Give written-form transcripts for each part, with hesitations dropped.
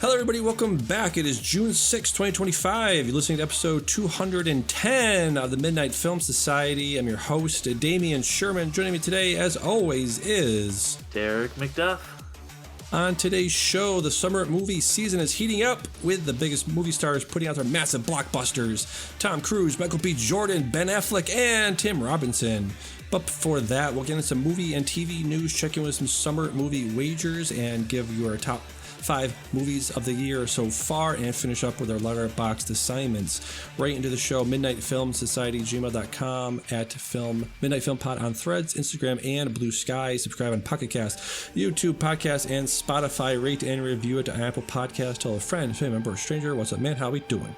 Hello, everybody. Welcome back. It is June 6, 2025. You're listening to episode 210 of the Midnight Film Society. I'm your host, Damian Sherman. Joining me today, as always, is Derek McDuff. On today's show, the summer movie season is heating up with the biggest movie stars putting out their massive blockbusters. Tom Cruise, Michael B. Jordan, Ben Affleck, and Tim Robinson. But before that, we'll get into some movie and TV news, check in with some summer movie wagers, and give you our top 5 movies of the year so far, and finish up with our letterboxd assignments. Right into the show, Midnight Film Society, gmail.com, at Midnight Film Pod on Threads, Instagram, and Blue Sky. Subscribe on Pocket Cast, YouTube Podcast, and Spotify. Rate and review it on Apple Podcast. Tell a friend, family member, or stranger. What's up, man? How we doing?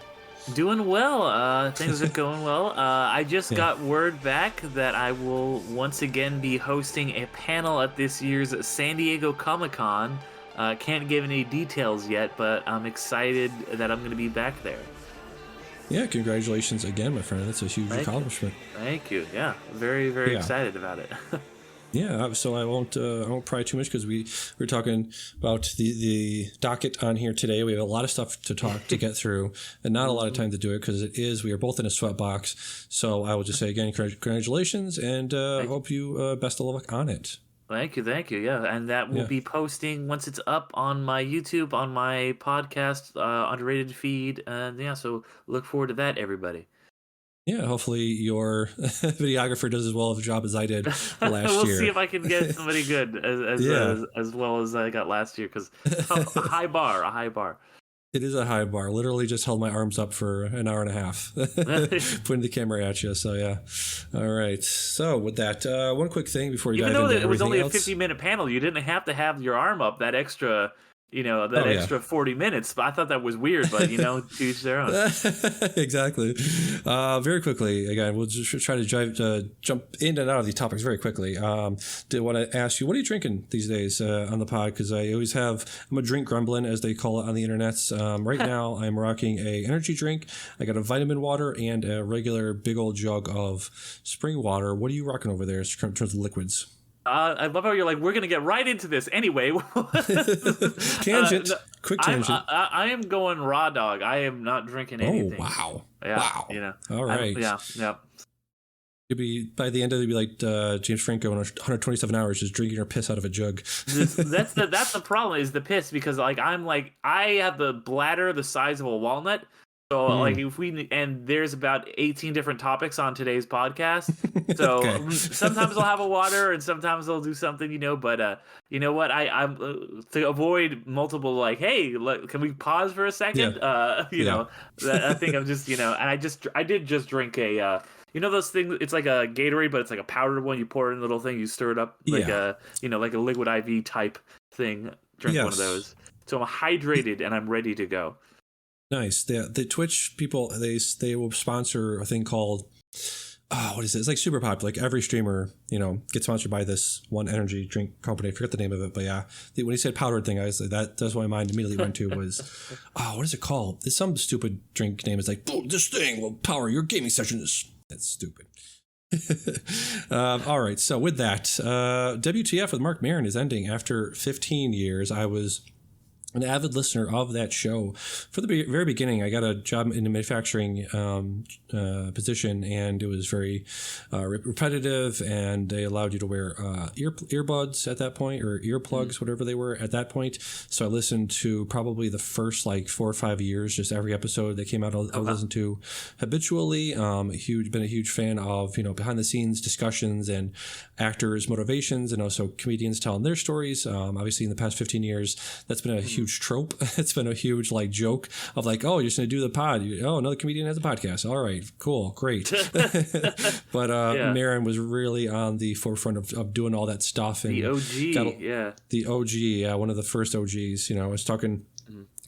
Doing well. Things are going well. I just got word back that I will once again be hosting a panel at this year's San Diego Comic-Con. Can't give any details yet, but I'm excited that I'm going to be back there. Yeah, congratulations again, my friend. That's a huge accomplishment. Thank you. Yeah, very, very excited about it. Yeah, so I won't pry too much because we're talking about the docket on here today. We have a lot of stuff to get through, and not a lot of time to do it because we are both in a sweatbox. So I will just say again, congratulations, and hope you best of luck on it. Thank you. Yeah, and that will be posting once it's up on my YouTube, on my podcast, Underrated feed, and so look forward to that, everybody. Yeah, hopefully your videographer does as well of a job as I did last year. We'll see if I can get somebody good as well as I got last year, because a high bar. It is a high bar. Literally just held my arms up for an hour and a half, pointing the camera at you. So yeah. All right. So with that, one quick thing before you dive into everything else. Even though it was only a 50-minute panel, you didn't have to have your arm up that extra... extra 40 minutes. But I thought that was weird, but to each their own. Exactly. Very quickly, again, we'll just try to jump in and out of these topics very quickly. Did want to ask you, what are you drinking these days on the pod? Because I'm a drink gremlin, as they call it on the internets. Right now, I'm rocking a energy drink. I got a vitamin water and a regular big old jug of spring water. What are you rocking over there in terms of liquids? I love how you're like, we're going to get right into this anyway. Tangent. Quick tangent. I am going raw dog. I am not drinking anything. Oh, wow. Yeah, wow. All right. Yeah. You'll be, by the end of it, you'll be like James Franco in 127 hours just drinking your piss out of a jug. That's the problem, is the piss, because I have the bladder the size of a walnut. So and there's about 18 different topics on today's podcast. So sometimes I'll have a water and sometimes I'll do something, but you know what? I'm to avoid multiple, hey, can we pause for a second? I think I'm just, and I did just drink a, those things, it's like a Gatorade, but it's like a powdered one. You pour it in a little thing, you stir it up like a liquid IV type thing. Drink one of those. So I'm hydrated and I'm ready to go. Nice. The Twitch people, they will sponsor a thing called, what is it? It's like super popular. Like every streamer, gets sponsored by this one energy drink company. I forget the name of it, but yeah. When he said powdered thing, I was like, that's what my mind immediately went to was, what is it called? It's some stupid drink name. It's like, this thing will power your gaming sessions. That's stupid. All right. So with that, WTF with Marc Maron is ending after 15 years. I was an avid listener of that show for the very beginning. I got a job in a manufacturing position, and it was very repetitive, and they allowed you to wear earbuds at that point, or earplugs, whatever they were at that point. So I listened to probably the first 4 or 5 years, just every episode that came out. I listened to habitually. Been a huge fan of behind the scenes discussions and actors' motivations, and also comedians telling their stories. Obviously, in the past 15 years, that's been a huge trope. It's been a huge joke of oh, you're just gonna do the pod. Another comedian has a podcast. All right, cool, great. But Maron was really on the forefront of doing all that stuff. And the OG, the OG, one of the first OGs. I was talking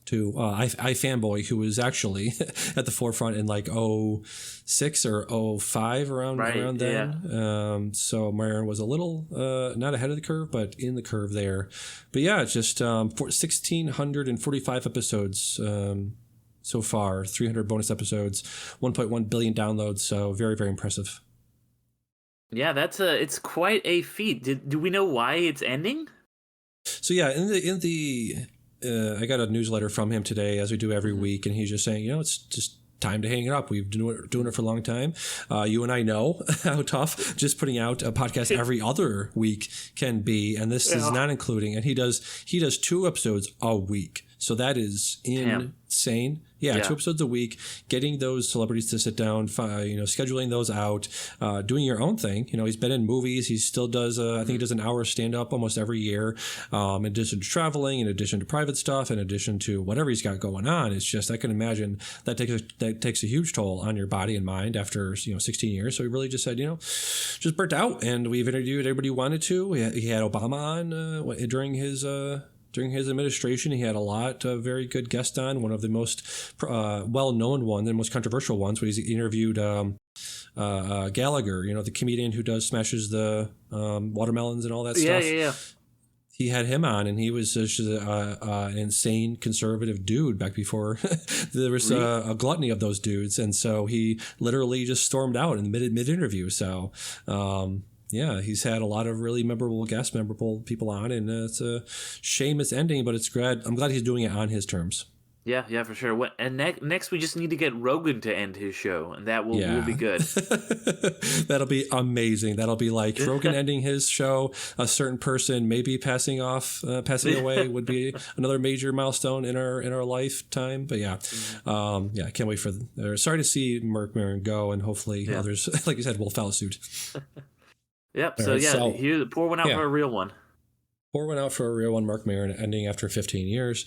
to iFanboy, who was actually at the forefront in 06 or 05 around then. So Maron was a little not ahead of the curve, but in the curve there. But yeah, it's just 1,645 episodes so far, 300 bonus episodes, 1.1 billion downloads. So very, very impressive. Yeah, it's quite a feat. Do we know why it's ending? So yeah, in the I got a newsletter from him today, as we do every week, and he's just saying, it's just time to hang it up. We've been doing it for a long time. You and I know how tough just putting out a podcast every other week can be, and this is not including. And he does 2 episodes a week, so that is insane. Yeah, 2 episodes a week, getting those celebrities to sit down, scheduling those out, doing your own thing. He's been in movies. He still does, I think he does an hour stand-up almost every year, in addition to traveling, in addition to private stuff, in addition to whatever he's got going on. It's just, I can imagine that takes a huge toll on your body and mind after, 16 years. So he really just said, just burnt out. And we've interviewed everybody who wanted to. He had Obama on during his administration. He had a lot of very good guests on. One of the most well-known ones, the most controversial ones, was he interviewed Gallagher, the comedian who smashes the watermelons and all that stuff. Yeah. He had him on, and he was just an insane conservative dude back before there was a gluttony of those dudes. And so he literally just stormed out in mid-interview. So, yeah, he's had a lot of really memorable people on, and it's a shame it's ending, but I'm glad he's doing it on his terms. Yeah, for sure. And next we just need to get Rogan to end his show, and that will be good. That'll be amazing. That'll be like Rogan ending his show, a certain person maybe passing away would be another major milestone in our lifetime. But yeah, I can't wait sorry to see Marc Maron go, and hopefully others, like you said, will follow suit. Yep. So pour one out for a real one. Pour one out for a real one. Marc Maron ending after 15 years.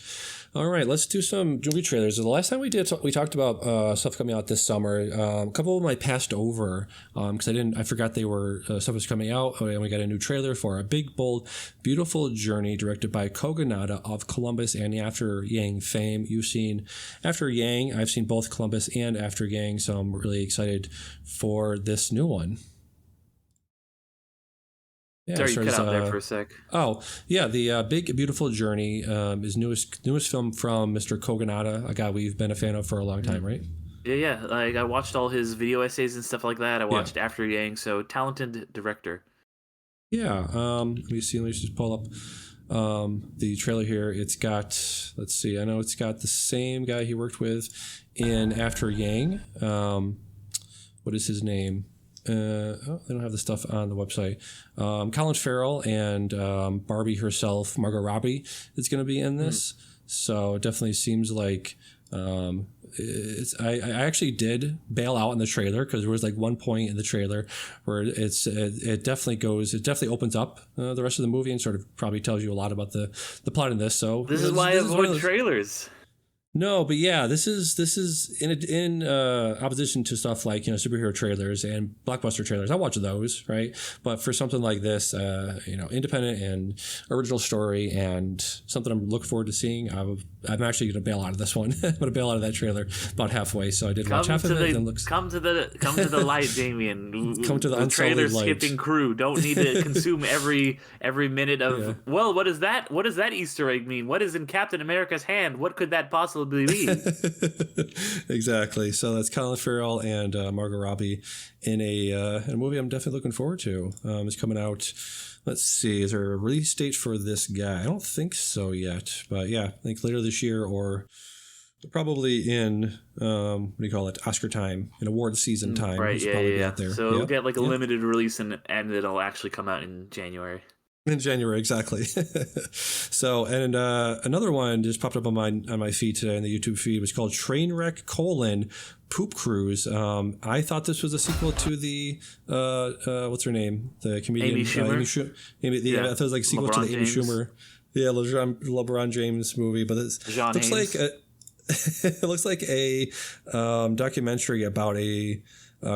All right, let's do some movie trailers. The last time we talked about stuff coming out this summer. A couple of them I passed over because I forgot they were stuff was coming out, and we got a new trailer for A Big, Bold, Beautiful Journey, directed by Kogonada of Columbus and After Yang fame. You've seen After Yang. I've seen both Columbus and After Yang, so I'm really excited for this new one. Yeah, sorry, you cut out there for a sec. Oh, yeah, the Big Beautiful Journey is newest film from Mr. Kogonada, a guy we've been a fan of for a long time, right? Yeah. Like I watched all his video essays and stuff like that. I watched After Yang, so talented director. Yeah. Let me just pull up the trailer here. It's got, let's see, I know it's got the same guy he worked with in After Yang. What is his name? They don't have the stuff on the website. Colin Farrell and Barbie herself, Margot Robbie, is going to be in this. So it definitely seems like I actually did bail out in the trailer because there was like one point in the trailer where it definitely opens up the rest of the movie and sort of probably tells you a lot about the plot in this. So this is why I avoid trailers. No, but yeah, this is in opposition to stuff like superhero trailers and blockbuster trailers. I watch those, right? But for something like this, independent and original story and something I'm looking forward to seeing, I'm actually going to bail out of this one. I'm going to bail out of that trailer about halfway. So I did watch half of it. Come to the light, Damien. Come to the trailer light. Skipping crew. Don't need to consume every minute of. Yeah. Well, what is that? What does that Easter egg mean? What is in Captain America's hand? What could that possibly be? Exactly. So that's Colin Farrell and Margot Robbie in a movie I'm definitely looking forward to. It's coming out. Let's see. Is there a release date for this guy? I don't think so yet. But yeah, I think later this year or probably in Oscar time, in award season time. Right. Yeah. There. So it'll get like a limited release and it'll actually come out in January. In January, exactly. So, and another one just popped up on my feed today, in the YouTube feed, was called Trainwreck: Poop Cruise. I thought this was a sequel to the what's her name, the comedian Amy Schumer. I thought it was like a sequel LeBron to the James. Amy Schumer, LeBron James movie, but it looks like it looks like a documentary about a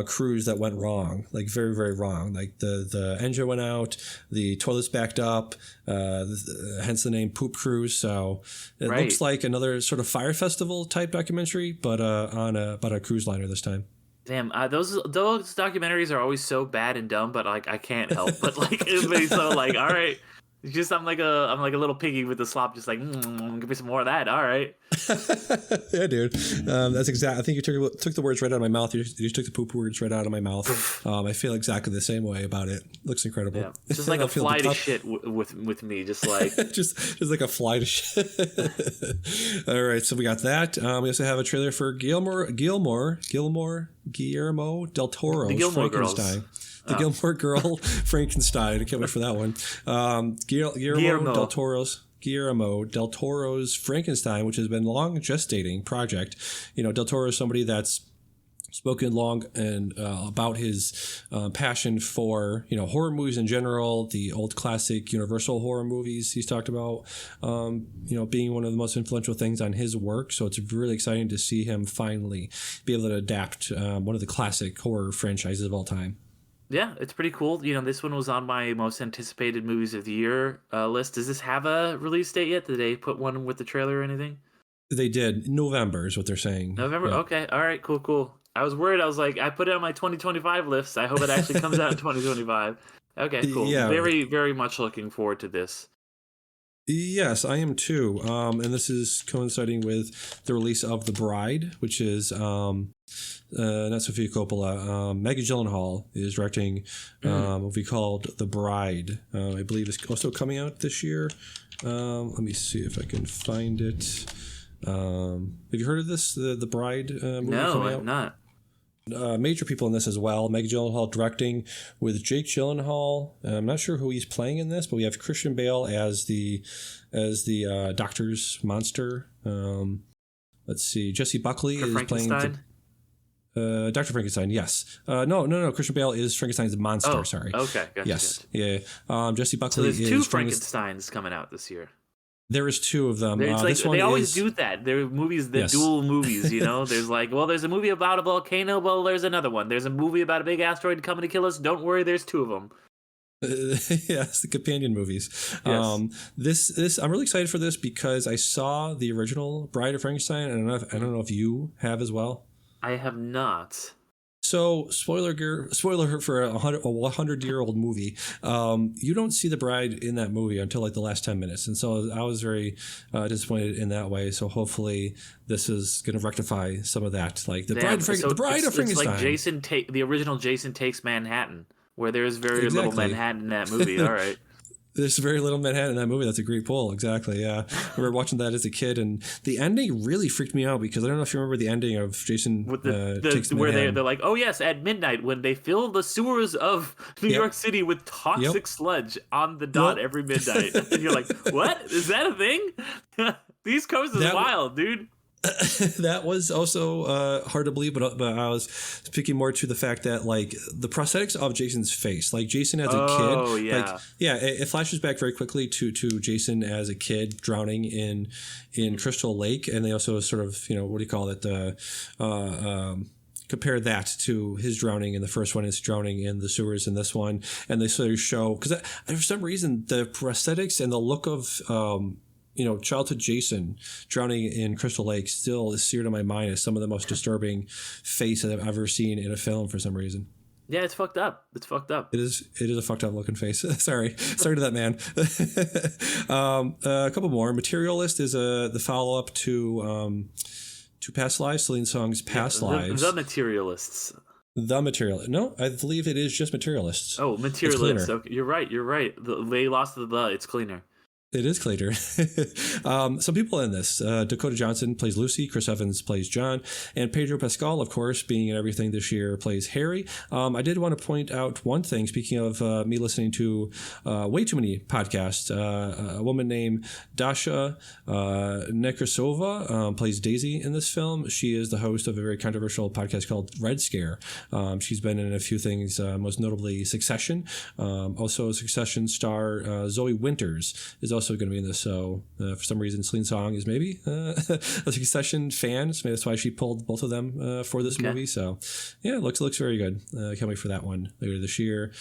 cruise that went wrong, like very, very wrong. Like the engine went out, the toilets backed up, hence the name Poop Cruise. So it looks like another sort of Fire Festival type documentary, but on a cruise liner this time. Damn, those documentaries are always so bad and dumb, but like I can't help but like it'd be so like, all right, Just I'm like a little piggy with the slop, just like give me some more of that. All right. Yeah, dude. That's exactly. I think you took the words right out of my mouth. You took the poop words right out of my mouth. I feel exactly the same way about it. Looks incredible. Yeah. Just like a fly to shit with me, just like just like a fly to shit. All right, so we got that. We also have a trailer for Guillermo del Toro's Frankenstein. The Gilmore Girl Frankenstein. I can't wait for that one. Guillermo del Toro's Frankenstein, which has been long gestating project. Del Toro is somebody that's spoken long and about his passion for horror movies in general, the old classic Universal horror movies. He's talked about being one of the most influential things on his work. So it's really exciting to see him finally be able to adapt one of the classic horror franchises of all time. Yeah, it's pretty cool. This one was on my most anticipated movies of the year list. Does this have a release date yet? Did they put one with the trailer or anything? They did. November is what they're saying. November? Yeah. Okay. All right. Cool. I was worried. I was like, I put it on my 2025 list. I hope it actually comes out in 2025. Okay, cool. Yeah. Very, very much looking forward to this. Yes, I am too. And this is coinciding with the release of The Bride, which is not Sofia Coppola. Maggie Gyllenhaal is directing a movie called The Bride. I believe it's also coming out this year. Let me see if I can find it. Have you heard of this? The Bride movie? No, I've not. Major people in this as well. Maggie Gyllenhaal directing with Jake Gyllenhaal. I'm not sure who he's playing in this, but we have Christian Bale as the doctor's monster. Let's see. Jesse Buckley is playing Dr. Frankenstein. Yes. No. Christian Bale is Frankenstein's monster. Sorry. Okay. Gotcha, yes. Gotcha. Yeah. Jesse Buckley. So there's two Frankensteins coming out this year. There is two of them. They always do that. There are movies, dual movies, There's there's a movie about a volcano. Well, there's another one. There's a movie about a big asteroid coming to kill us. Don't worry, there's two of them. Yes, the companion movies. Yes. This I'm really excited for this because I saw the original Bride of Frankenstein, and I don't know if you have as well. I have not. So, spoiler for a 100-year-old movie. You don't see the bride in that movie until like the last 10 minutes, and so I was very disappointed in that way. So hopefully, this is going to rectify some of that. Like the bride of Frankenstein. It's like the original Jason Takes Manhattan, where there's very little Manhattan in that movie. All right. There's very little Manhattan in that movie. That's a great pull. Exactly. Yeah. I remember watching that as a kid, and the ending really freaked me out because I don't know if you remember the ending of Jason Takes where Manhattan. They're like, oh yes, at midnight when they fill the sewers of New York City with toxic sludge on the dot every midnight. And you're like, what? Is that a thing? The East Coast is wild, dude. That was also hard to believe, but I was speaking more to the fact that like the prosthetics of Jason's face, like Jason as a kid, it flashes back very quickly to Jason as a kid drowning in Crystal Lake, and they also sort of compare that to his drowning in the first one, his drowning in the sewers in this one, and they sort of show because for some reason the prosthetics and the look of childhood Jason drowning in Crystal Lake still is seared in my mind as some of the most disturbing face that I've ever seen in a film for some reason. Yeah, it's fucked up. It is a fucked up looking face. Sorry to that man. A couple more. Materialist is the follow up to Past Lives, Celine Song's Past Lives. The Materialists. The Materialist. No, I believe it is just Materialists. Oh, Materialists. Okay, you're right. They lost the. It's cleaner. It is cleaner. Some people in this. Dakota Johnson plays Lucy. Chris Evans plays John. And Pedro Pascal, of course, being in everything this year, plays Harry. I did want to point out one thing. Speaking of me listening to way too many podcasts, a woman named Dasha Nekrasova plays Daisy in this film. She is the host of a very controversial podcast called Red Scare. She's been in a few things, most notably Succession. Also, Succession star Zoe Winters is also going to be in this. So for some reason, Celine Song is maybe a Succession fan. So maybe that's why she pulled both of them for this movie. So yeah, it looks very good. Can't wait for that one later this year.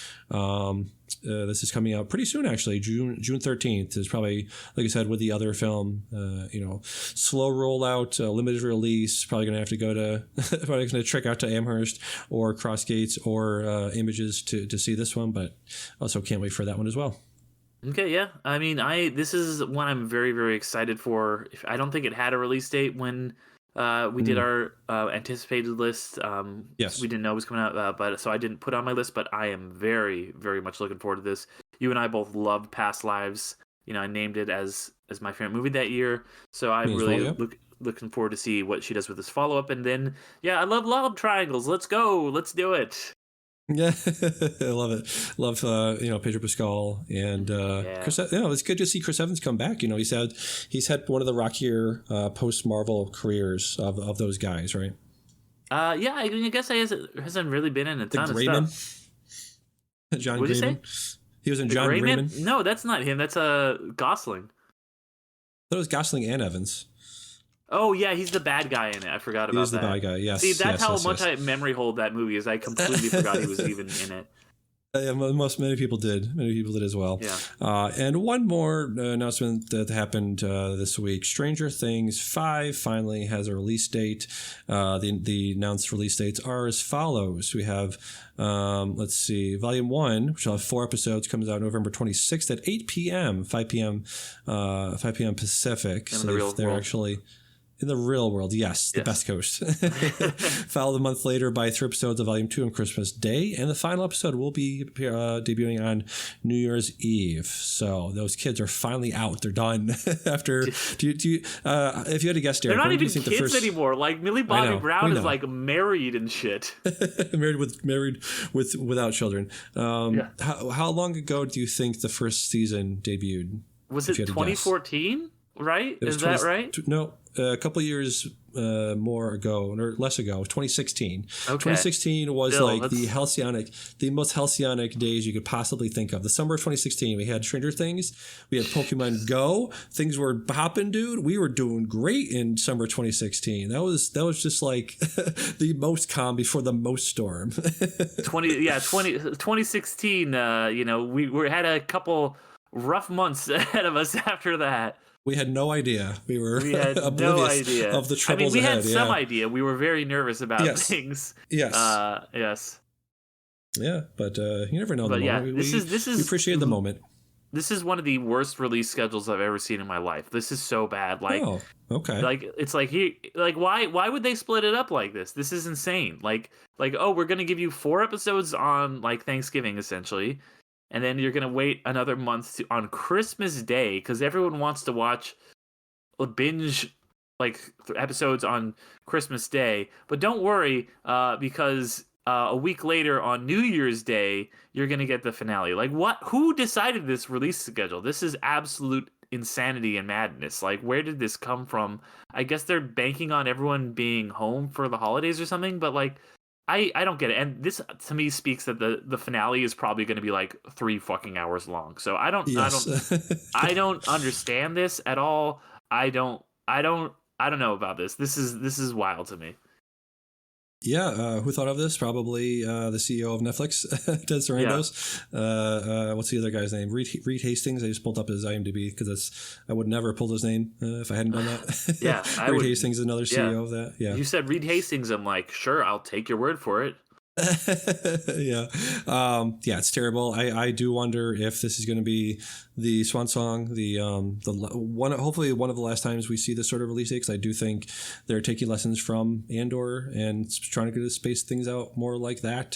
This is coming out pretty soon, actually. June 13th is probably, like I said, with the other film, slow rollout, limited release. Probably going to have to go probably going to trek out to Amherst or Crossgates or Images to see this one, but also can't wait for that one as well. Okay, yeah. I mean, this is one I'm very, very excited for. I don't think it had a release date when we did our anticipated list. So we Yes. didn't know it was coming out, but so I didn't put it on my list. But I am very, very much looking forward to this. You and I both loved Past Lives. I named it as my favorite movie that year. So I'm Me as really well, yeah. looking forward to see what she does with this follow up. And then, yeah, I love triangles. Let's go. Let's do it. Yeah, I love it. Love Pedro Pascal and Yeah. Chris. It's good to see Chris Evans come back. He's had one of the rockier post Marvel careers of those guys, right? Yeah. I mean, I guess he hasn't really been in a The ton of Grayman, stuff. John What'd you say? Grayman. He was in The John Gray Man? Grayman. No, that's not him. That's Gosling. I thought it was Gosling and Evans. Oh yeah, he's the bad guy in it. I forgot about He is the that. bad guy. Yes. See, that's yes, how yes, much yes. I memory hold that movie is. I completely forgot he was even in it. Yeah, many people did. Many people did as well. Yeah. And one more announcement that happened this week: Stranger Things 5 finally has a release date. The announced release dates are as follows: we have, let's see, Volume 1, which will have 4 episodes, comes out November 26th at 8 p.m., 5 p.m. Pacific. In So the real they're world. actually. In the real world, yes, the Yes. best coast. Followed a month later by 3 episodes of Volume 2 on Christmas Day, and the final episode will be debuting on New Year's Eve. So those kids are finally out; they're done. After, if you had to guess, Derek, They're not when do even you think kids anymore. Like Millie Bobby know, Brown we is know. like married and shit. married without children? Yeah. How long ago do you think the first season debuted? Was If it you had to guess. 2014? Right? It was Is that 20 right? No, a couple years more ago, or less ago, 2016. Okay. 2016 was Still, like that's- the most halcyonic days you could possibly think of. The summer of 2016, we had Stranger Things, we had Pokemon Go. Things were hopping, dude. We were doing great in summer 2016. That was just like the most calm before the most storm. 2016. We had a couple rough months ahead of us after that. We had no idea. We were We had no oblivious idea of the troubles we ahead. had some idea. We were very nervous about Yes. things. Yes. Yes. Yeah, but you never know. But the yeah, moment. this we is appreciate the moment. This is one of the worst release schedules I've ever seen in my life. This is so bad. Like, Oh, okay. it's like why would they split it up like this? This is insane. Like oh, we're gonna give you 4 episodes on like Thanksgiving essentially, and then you're gonna wait another month on Christmas Day because everyone wants to watch binge like episodes on Christmas Day. But don't worry, because a week later on New Year's Day, you're gonna get the finale. Like what? Who decided this release schedule? This is absolute insanity and madness. Like where did this come from? I guess they're banking on everyone being home for the holidays or something. But like, I don't get it. And this to me speaks that the finale is probably going to be like 3 fucking hours long. So I don't understand this at all. I don't know about this. This is wild to me. Yeah, who thought of this? Probably the CEO of Netflix, Ted Sarandos. What's the other guy's name? Reed Hastings. I just pulled up his IMDb because I would never have pulled his name if I hadn't done that. Yeah, Reed Hastings is another CEO of that. Yeah. You said Reed Hastings. I'm like, sure, I'll take your word for it. Yeah. It's terrible. I do wonder if this is going to be the swan song, the one, hopefully one of the last times we see this sort of release date, because I do think they're taking lessons from Andor and trying to space things out more like that.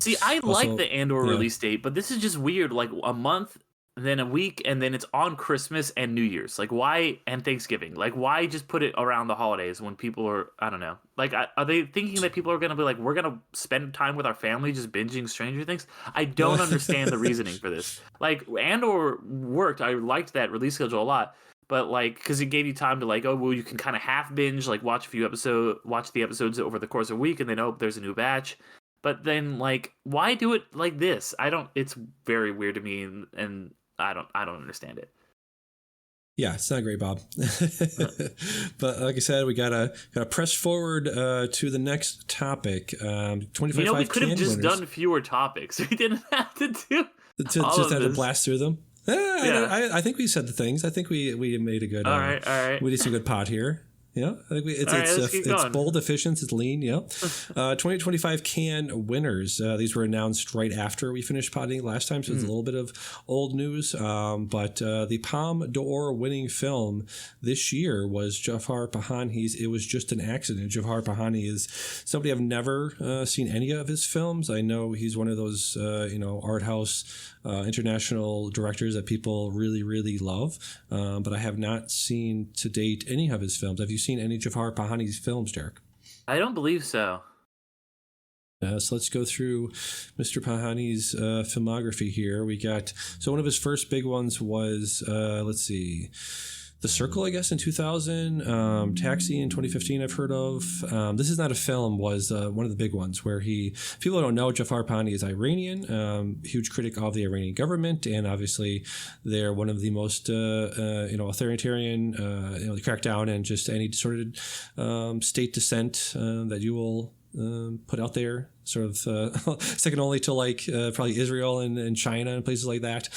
See, I like also, the Andor yeah. release date, but this is just weird. Like a month, and then a week, and then it's on Christmas and New Year's. Like why? And Thanksgiving. Like why just put it around the holidays when people are, I don't know. Like are they thinking that people are going to be like, we're going to spend time with our family just binging Stranger Things? I don't understand the reasoning for this. Like Andor worked. I liked that release schedule a lot. But like, because it gave you time to like, oh well, you can kind of half binge, like watch the episodes over the course of a week, and then there's a new batch. But then like, why do it like this? It's very weird to me, and I don't understand it. Yeah, it's not great, Bob. But like I said, we gotta press forward to the next topic. 2025 we could have just winners. done fewer topics. We didn't have to do all just of have to this. blast through them. Yeah. I think we said the things. I think we made a good. All right. We did some good pod here. Yeah, I think All right, let's keep it's going. bold, efficient, it's lean. Yeah. 2025 Cannes winners. These were announced right after we finished potting last time, so it's a little bit of old news. But the Palme d'Or winning film this year was Jafar Panahi's It Was Just an Accident. Jafar Panahi is somebody I've never seen any of his films. I know he's one of those art house international directors that people really, really love, but I have not seen to date any of his films. Have you seen any Jafar Panahi's films, Derek? I don't believe so. So let's go through Mr. Panahi's filmography here. We got, so one of his first big ones was, let's see, The Circle, I guess, in 2000. Taxi in 2015, I've heard of. This Is Not a Film was one of the big ones where people don't know, Jafar Panahi is Iranian, huge critic of the Iranian government, and obviously they're one of the most, authoritarian, they crack down and just any sort of state dissent that you will put out there, sort of second only to probably Israel and China and places like that.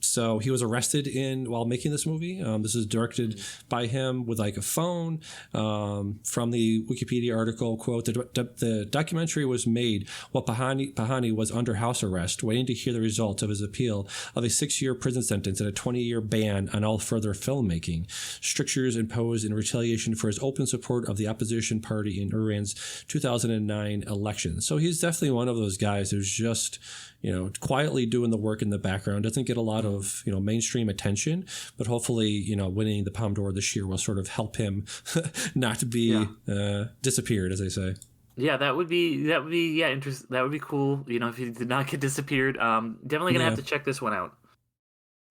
So he was arrested while making this movie. This is directed by him with like a phone. From the Wikipedia article, quote, the documentary was made while Panahi was under house arrest, waiting to hear the results of his appeal of a 6-year prison sentence and a 20-year ban on all further filmmaking. Strictures imposed in retaliation for his open support of the opposition party in Iran's 2009 election. So he's definitely one of those guys who's just, quietly doing the work in the background, doesn't get a lot of, mainstream attention, but hopefully, winning the Palme d'Or this year will sort of help him not be disappeared, as they say. Yeah, that would be interesting. That would be cool. If he did not get disappeared, definitely gonna have to check this one out.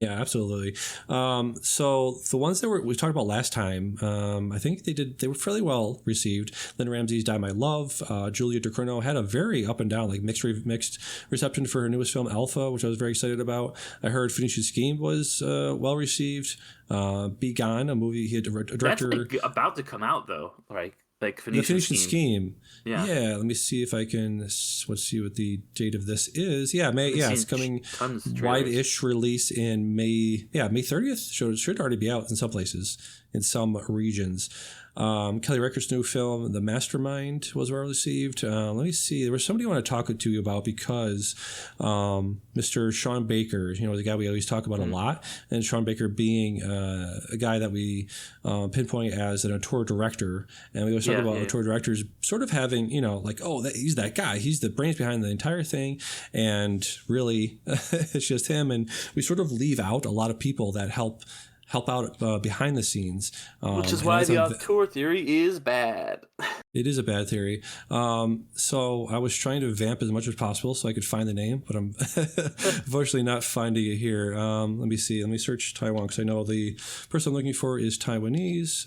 Yeah, absolutely. So the ones that we talked about last time, I think they were fairly well received. Lynn Ramsey's Die My Love. Julia Ducournau had a very up and down, mixed reception for her newest film, Alpha, which I was very excited about. I heard Phoenician Scheme was well received. Be Gone, a movie he had a director. That's about to come out though, like Phoenician Scheme. Yeah. Let me see if I can. Let's see what the date of this is. May. Yeah, it's coming wide-ish release in May. Yeah, May 30th. Should already be out in some places, in some regions. Kelly Reichardt's new film, The Mastermind, was well received. Let me see. There was somebody I want to talk to you about because Mr. Sean Baker, the guy we always talk about a lot, and Sean Baker being a guy that we pinpoint as an auteur director, and we always talk about auteur directors sort of having, he's that guy. He's the brains behind the entire thing, and really it's just him. And we sort of leave out a lot of people that help out behind the scenes. Which is why the auteur theory is bad. It is a bad theory. So I was trying to vamp as much as possible so I could find the name, but I'm unfortunately not finding it here. Let me see. Let me search Taiwan because I know the person I'm looking for is Taiwanese.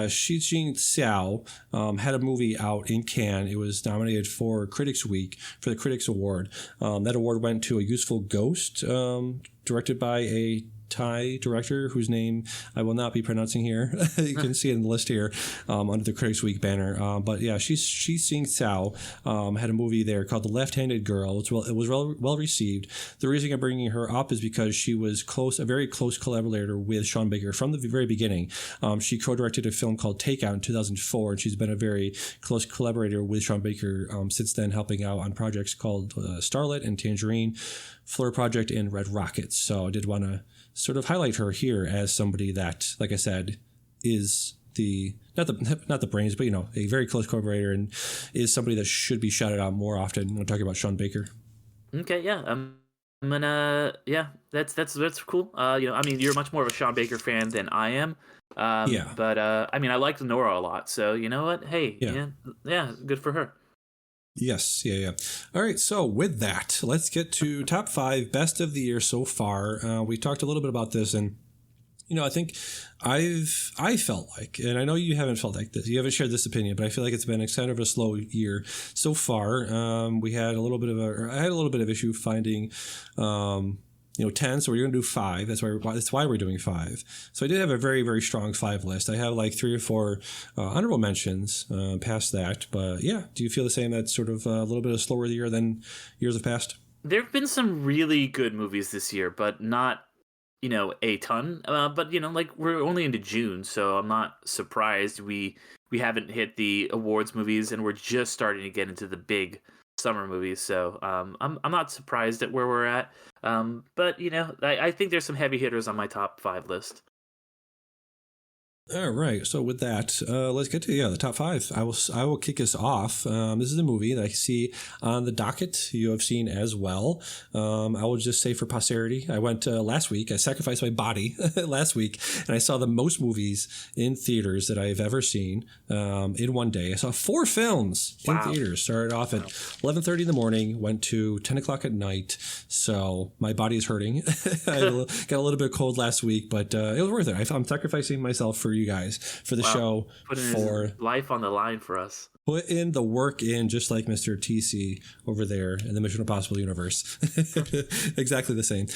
Shi Jing Xiao had a movie out in Cannes. It was nominated for Critics Week for the Critics Award. That award went to A Useful Ghost, directed by a Thai director whose name I will not be pronouncing here. You can see it in the list here under the Critics Week banner. Shi Jing Xiao had a movie there called The Left-Handed Girl. It was well received. The reason I'm bringing her up is because she was a very close collaborator with Sean Baker from the very beginning. She co-directed a film called Takeout in 2004, and she's been a very close collaborator with Sean Baker since then, helping out on projects called Starlet and Tangerine, Fleur Project, and Red Rockets. So I did want to sort of highlight her here as somebody that, like I said, is not the brains, but a very close collaborator and is somebody that should be shouted out more often when talking about Sean Baker. Okay, yeah, I'm gonna, that's cool. You're much more of a Sean Baker fan than I am. But I liked Nora a lot, so you know what? Hey, yeah, good for her. Yes, yeah. All right, so with that, let's get to top 5 best of the year so far. We talked a little bit about this, and I think I felt like, and I know you haven't felt like this, you haven't shared this opinion, but I feel like it's been kind of a slow year so far. I had a little bit of issue finding 10, so we're going to do 5. That's why we're doing 5. So I did have a very, very strong 5 list. I have 3 or 4 honorable mentions past that. But yeah, do you feel the same? That's sort of a little bit of a slower year than years have passed? There have been some really good movies this year, but not a ton. But like we're only into June, so I'm not surprised we haven't hit the awards movies, and we're just starting to get into the big summer movies. So I'm not surprised at where we're at. But I think there's some heavy hitters on my top 5 list. All right. So with that, let's get to the top 5. I will kick us off. This is a movie that I see on the docket you have seen as well. I will just say for posterity, I went last week. I sacrificed my body last week, and I saw the most movies in theaters that I've ever seen in one day. I saw 4 films in theaters. Started off at 11:30 in the morning, went to 10 o'clock at night. So my body is hurting. I got a little bit cold last week, but it was worth it. I'm sacrificing myself for you guys for the show. Putting his life on the line for us. Put in the work in, just like Mr. TC over there in the Mission Impossible universe. Exactly the same.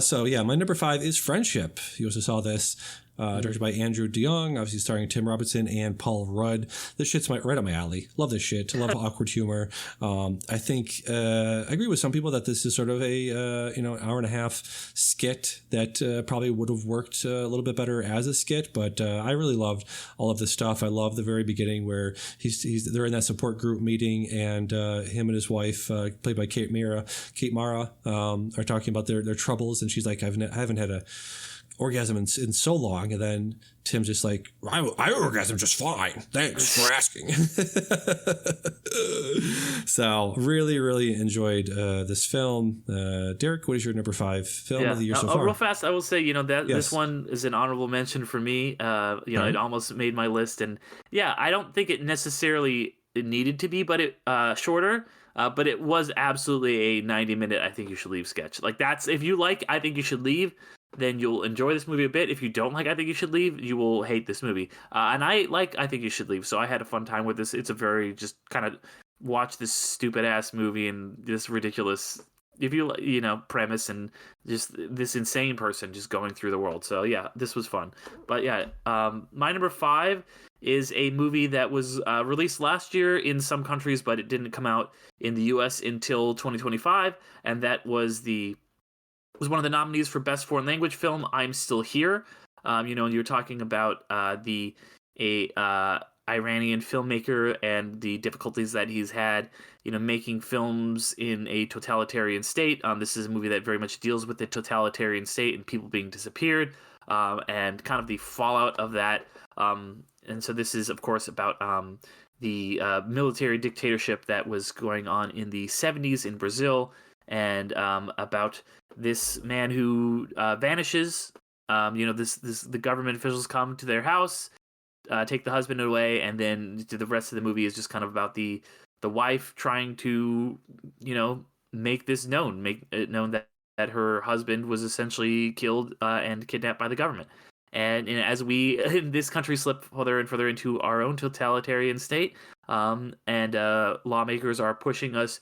So yeah, my number 5 is Friendship. You also saw this. Directed by Andrew DeYoung, obviously starring Tim Robinson and Paul Rudd. This shit's right up my alley. Love this shit. Love awkward humor. I think I agree with some people that this is sort of a hour and a half skit that probably would have worked a little bit better as a skit. But I really loved all of this stuff. I love the very beginning where they're in that support group meeting, and him and his wife, played by Kate Mara, are talking about their troubles, and she's like, I haven't had a orgasm in so long, and then Tim's just like, I orgasm just fine, thanks for asking. So really enjoyed this film. Derek, what is your number 5 film of the year so far? Real fast, I will say this one is an honorable mention for me. It almost made my list, and I don't think it necessarily needed to be, but it shorter. But it was absolutely a 90-minute I think you should leave sketch. Like, that's, if you like I think you should leave, then you'll enjoy this movie a bit. If you don't like I think you should leave, you will hate this movie. And I like I think you should leave, so I had a fun time with this. It's a very just kind of watch this stupid ass movie and this ridiculous, if you premise, and just this insane person just going through the world. So yeah, this was fun. But my number 5 is a movie that was released last year in some countries, but it didn't come out in the U.S. until 2025, and that was one of the nominees for Best Foreign Language Film, I'm Still Here. And you're talking about Iranian filmmaker and the difficulties that he's had, making films in a totalitarian state. This is a movie that very much deals with the totalitarian state and people being disappeared, and kind of the fallout of that. And so this is, of course, about the military dictatorship that was going on in the 70s in Brazil, and about this man who vanishes. The government officials come to their house, take the husband away, and then the rest of the movie is just kind of about the wife trying to make this known, make it known that her husband was essentially killed and kidnapped by the government. And as we in this country slip further and further into our own totalitarian state, and lawmakers are pushing us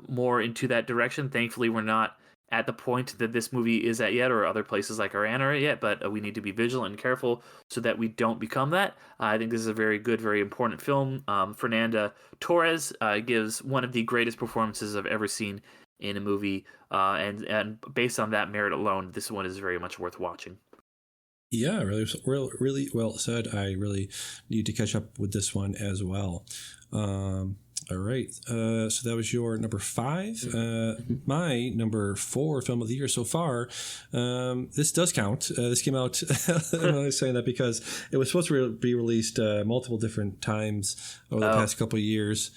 more into that direction. Thankfully, we're not at the point that this movie is at yet, or other places like Iran are at yet, but we need to be vigilant and careful so that we don't become that. I think this is a very good, very important film. Fernanda Torres gives one of the greatest performances I've ever seen in a movie, and based on that merit alone, this one is very much worth watching. Yeah, really well said. I really need to catch up with this one as well. All right. So that was your number 5. My number 4 film of the year so far. This does count. This came out. I'm only saying that because it was supposed to be released multiple different times over the past couple of years.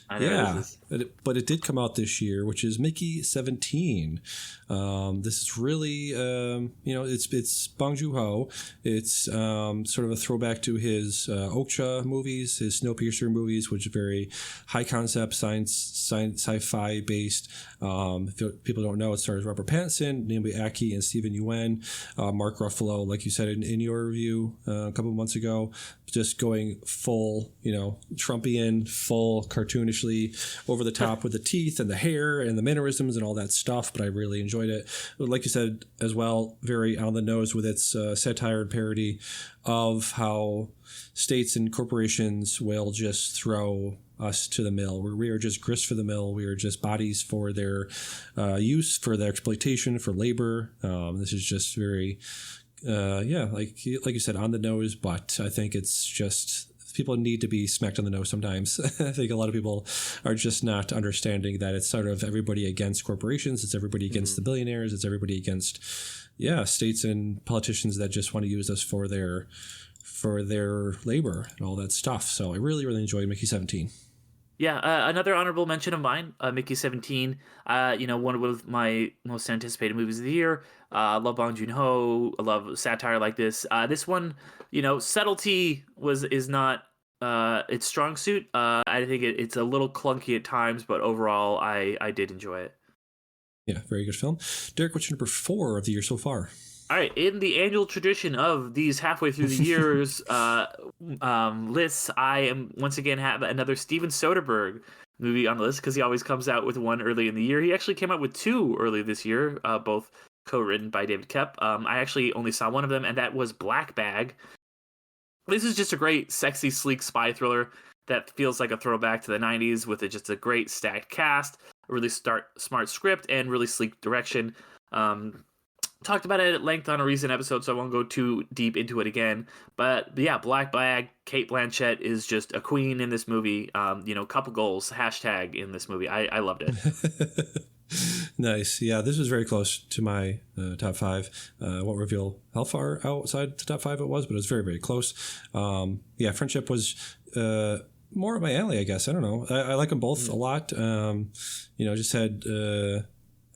But it did come out this year, which is Mickey 17. This is really, it's Bong Joon-ho. It's sort of a throwback to his Okja movies, his Snowpiercer movies, which are very high concept, sci-fi based. If people don't know, it stars Robert Pattinson, Naomi Ackie, and Steven Yeun. Mark Ruffalo, like you said in your review a couple months ago, just going full, Trumpian, full cartoonishly over over the top with the teeth and the hair and the mannerisms and all that stuff, but I really enjoyed it. Like you said as well, very on the nose with its satire and parody of how states and corporations will just throw us to the mill. We are just grist for the mill. We are just bodies for their use, for their exploitation, for labor. This is just very, like you said, on the nose, but I think it's just people need to be smacked on the nose sometimes. I think a lot of people are just not understanding that it's sort of everybody against corporations. It's everybody against the billionaires. It's everybody against, states and politicians that just want to use us for their labor and all that stuff. So I really, really enjoyed Mickey 17. Yeah, another honorable mention of mine, Mickey 17. One of my most anticipated movies of the year. I love Bong Joon-ho. I love satire like this. This one, subtlety is not its strong suit. I think it's a little clunky at times, but overall, I did enjoy it. Yeah, very good film. Derek, what's your number 4 of the year so far? All right, in the annual tradition of these halfway through the year's lists, I am once again have another Steven Soderbergh movie on the list because he always comes out with one early in the year. He actually came out with 2 early this year, both co-written by David Koepp. I actually only saw one of them, and that was Black Bag. This is just a great, sexy, sleek spy thriller that feels like a throwback to the 90s with just a great stacked cast, a really smart script, and really sleek direction. Talked about it at length on a recent episode, so I won't go too deep into it again. But yeah, Black Bag, Cate Blanchett is just a queen in this movie. Couple goals, hashtag in this movie. I loved it. Nice. Yeah, this was very close to my top 5. I won't reveal how far outside the top 5 it was, but it was very, very close. Friendship was more of my alley, I guess. I don't know. I like them both a lot. Just had...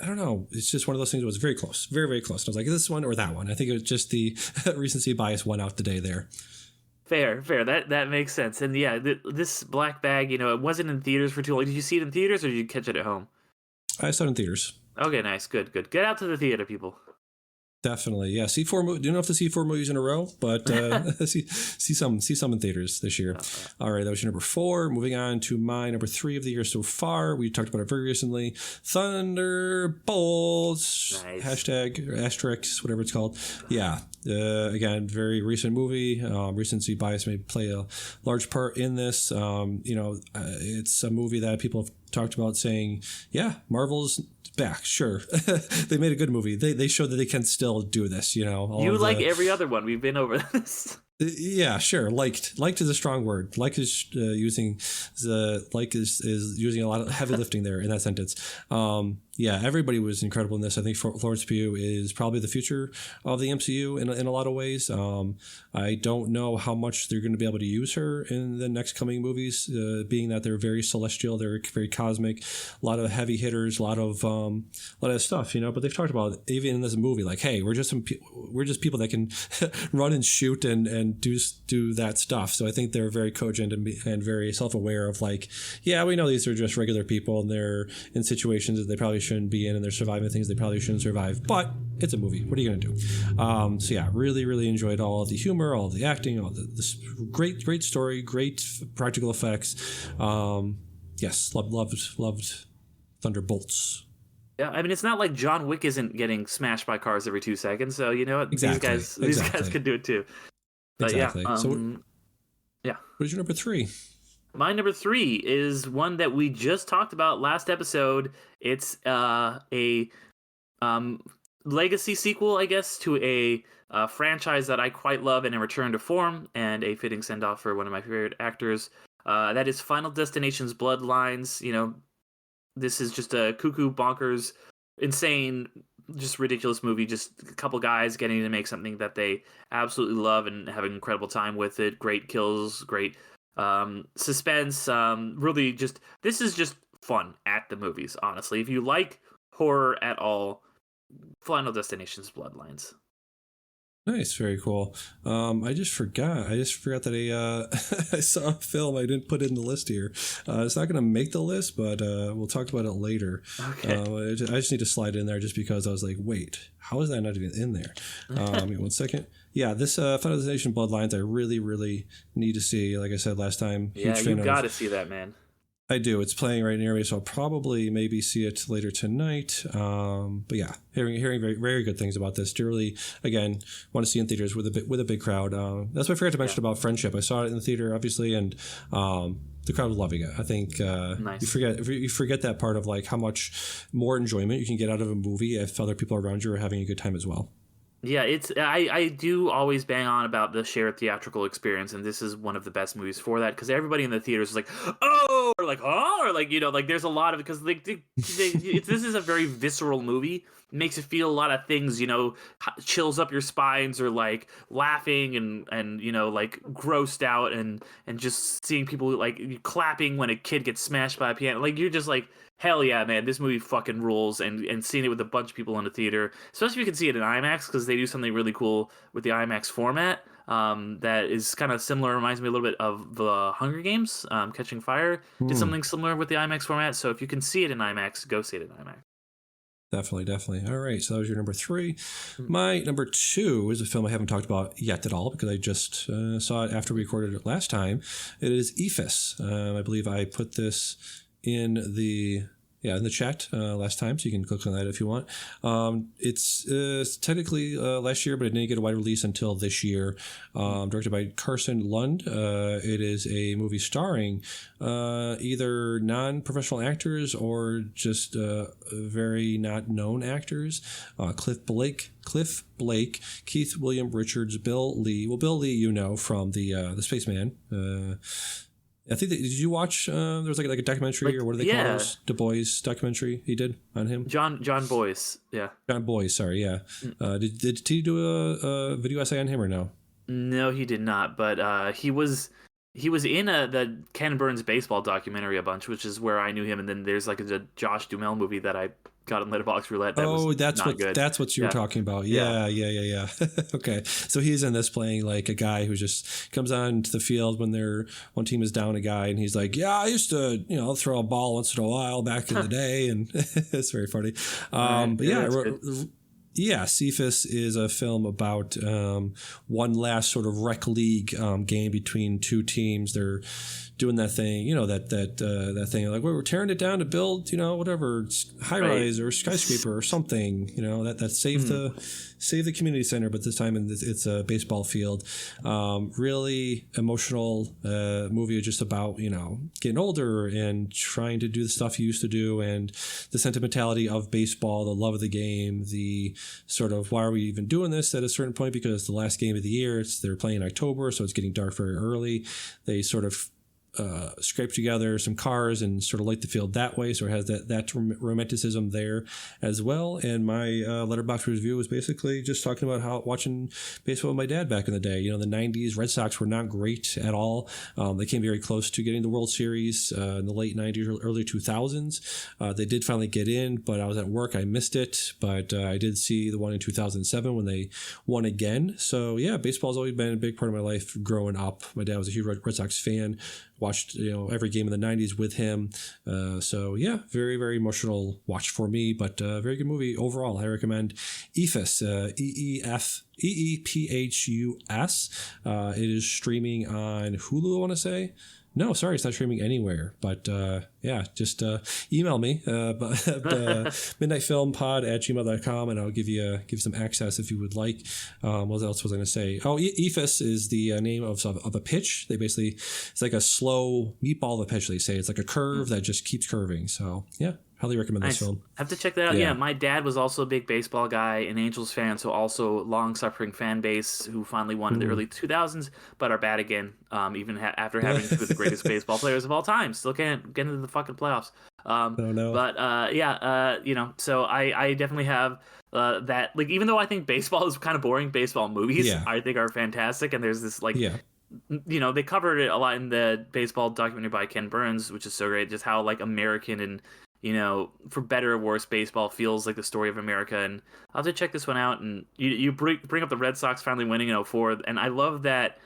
I don't know. It's just one of those things that was very close, very, very close. And I was like, this one or that one. I think it was just the recency bias won out the day there. Fair. That makes sense. And yeah, this Black Bag, it wasn't in theaters for too long. Did you see it in theaters or did you catch it at home? I saw it in theaters. Okay, nice. Good. Get out to the theater, people. Definitely, yeah. See 4 movies. Do not have to see 4 movies in a row, but see some in theaters this year. All right, that was your number 4. Moving on to my number 3 of the year so far. We talked about it very recently. Thunderbolts. Nice. Hashtag or asterisk, whatever it's called. Yeah. Again, very recent movie. Recency bias may play a large part in this. It's a movie that people have talked about saying, yeah, Marvel's back. Sure. They made a good movie. They showed that they can still do this, every other one. We've been over this. Yeah, sure. Liked is a strong word. Like is using a lot of heavy lifting there in that sentence. Everybody was incredible in this. I think Florence Pugh is probably the future of the MCU in a lot of ways. I don't know how much they're going to be able to use her in the next coming movies, being that they're very celestial, they're very cosmic, a lot of heavy hitters, a lot of stuff, But they've talked about even in this movie, like, hey, we're just people that can run and shoot and do that stuff. So I think they're very cogent and very self-aware of like, yeah, we know these are just regular people and they're in situations that they probably shouldn't be in and they're surviving things they probably shouldn't survive, but it's a movie. What are you going to do? Really, really enjoyed all of the humor, all of the acting, all this great story, great practical effects. Yes, loved Thunderbolts. Yeah, I mean, it's not like John Wick isn't getting smashed by cars every 2 seconds, so you know what? Exactly. These guys could do it too. But exactly. Yeah, What is your number 3? My number 3 is one that we just talked about last episode. It's a legacy sequel, I guess, to a franchise that I quite love and a return to form, and a fitting send-off for one of my favorite actors. That is Final Destination's Bloodlines. This is just a cuckoo, bonkers, insane, just ridiculous movie. Just a couple guys getting to make something that they absolutely love and have an incredible time with it. Great kills, great suspense. Really, this is just fun at the movies. Honestly, if you like horror at all, Final Destination's Bloodlines. Nice, very cool. I just forgot that I saw a film I didn't put in the list here. It's not going to make the list, but we'll talk about it later. Okay. I just need to slide in there just because I was like, wait, how is that not even in there? Give me 1 second. Yeah, this Final Destination Bloodlines I really, really need to see. Like I said last time, yeah, you got to see that, man. I do. It's playing right near me, so I'll probably maybe see it later tonight. But yeah, hearing very, very good things about this. Do really, again, want to see in theaters with a big crowd. That's what I forgot to mention about Friendship. I saw it in the theater, obviously, and the crowd was loving it. I think Nice. you forget that part of like how much more enjoyment you can get out of a movie if other people around you are having a good time as well. Yeah, I do always bang on about the shared theatrical experience, and this is one of the best movies for that because everybody in the theaters is like, oh, or like, huh, or like, like there's a lot of, because like this is a very visceral movie. It makes you feel a lot of things, chills up your spines, or like laughing and like grossed out, and just seeing people like clapping when a kid gets smashed by a piano. Like you're just like, hell yeah, man, this movie fucking rules. And seeing it with a bunch of people in the theater, especially if you can see it in IMAX, because they do something really cool with the IMAX format that is kind of similar. Reminds me a little bit of the Hunger Games, Catching Fire. Did something similar with the IMAX format. So if you can see it in IMAX, go see it in IMAX. Definitely. All right, so that was your number 3. My number 2 is a film I haven't talked about yet at all because I just saw it after we recorded it last time. It is Ephus. I believe I put this in the chat last time, so you can click on that if you want. It's technically last year, but it didn't get a wide release until this year. Directed by Carson Lund. It is a movie starring either non-professional actors or just very not known actors. Cliff Blake, Keith William Richards, Bill Lee. Well, Bill Lee, from the Spaceman. I think did you watch? There was like a documentary, or what do they call those? Du Bois documentary he did on him. John Boyce, yeah. John Boyce, sorry, yeah. Did he do a video essay on him or no? No, he did not. But he was in the Ken Burns baseball documentary a bunch, which is where I knew him. And then there's like a Josh Duhamel movie that I got in Letterboxd Roulette. That's what you were talking about. Yeah. Okay, so he's in this playing like a guy who just comes on to the field when one team is down a guy, and he's like, "Yeah, I used to, throw a ball once in a while back in the day," and it's very funny. Cephas is a film about one last sort of rec league game between two teams. They're doing that thing, that thing like we're tearing it down to build, whatever high rise or skyscraper or something, that save the community center, but this time it's a baseball field. Really emotional movie just about getting older and trying to do the stuff you used to do, and the sentimentality of baseball, the love of the game, the sort of why are we even doing this at a certain point, because it's the last game of the year. They're playing in October, so it's getting dark very early. They sort of scrape together some cars and sort of light the field that way, so it has that romanticism there as well. And my Letterboxd review was basically just talking about how watching baseball with my dad back in the day. The 90s Red Sox were not great at all. They came very close to getting the World Series in the late 90s or early 2000s. They did finally get in, but I was at work, I missed it. But I did see the one in 2007 when they won again. So yeah, baseball's always been a big part of my life growing up. My dad was a huge Red Sox fan. Watched every game in the 90s with him. So yeah, very, very emotional watch for me, but very good movie overall. I recommend Ephus, Eephus. It is streaming on Hulu, I want to say. No, sorry, it's not streaming anywhere. But just email me, midnightfilmpod@gmail.com, and I'll give you some access if you would like. What else was I going to say? Oh, Ephus is the name of a pitch. It's like a slow meatball of a pitch, they say. It's like a curve that just keeps curving. So yeah, highly recommend this film. I have to check that out. Yeah, my dad was also a big baseball guy, an Angels fan, so also long-suffering fan base who finally won in the early 2000s, but are bad again, even after having two of the greatest baseball players of all time. Still can't get into the fucking playoffs. But so I definitely have that. Like, even though I think baseball is kind of boring, baseball movies I think are fantastic, and there's this they covered it a lot in the baseball documentary by Ken Burns, which is so great, just how like American and for better or worse, baseball feels like the story of America. And I'll have to check this one out. And you bring up the Red Sox finally winning in 2004. And I love that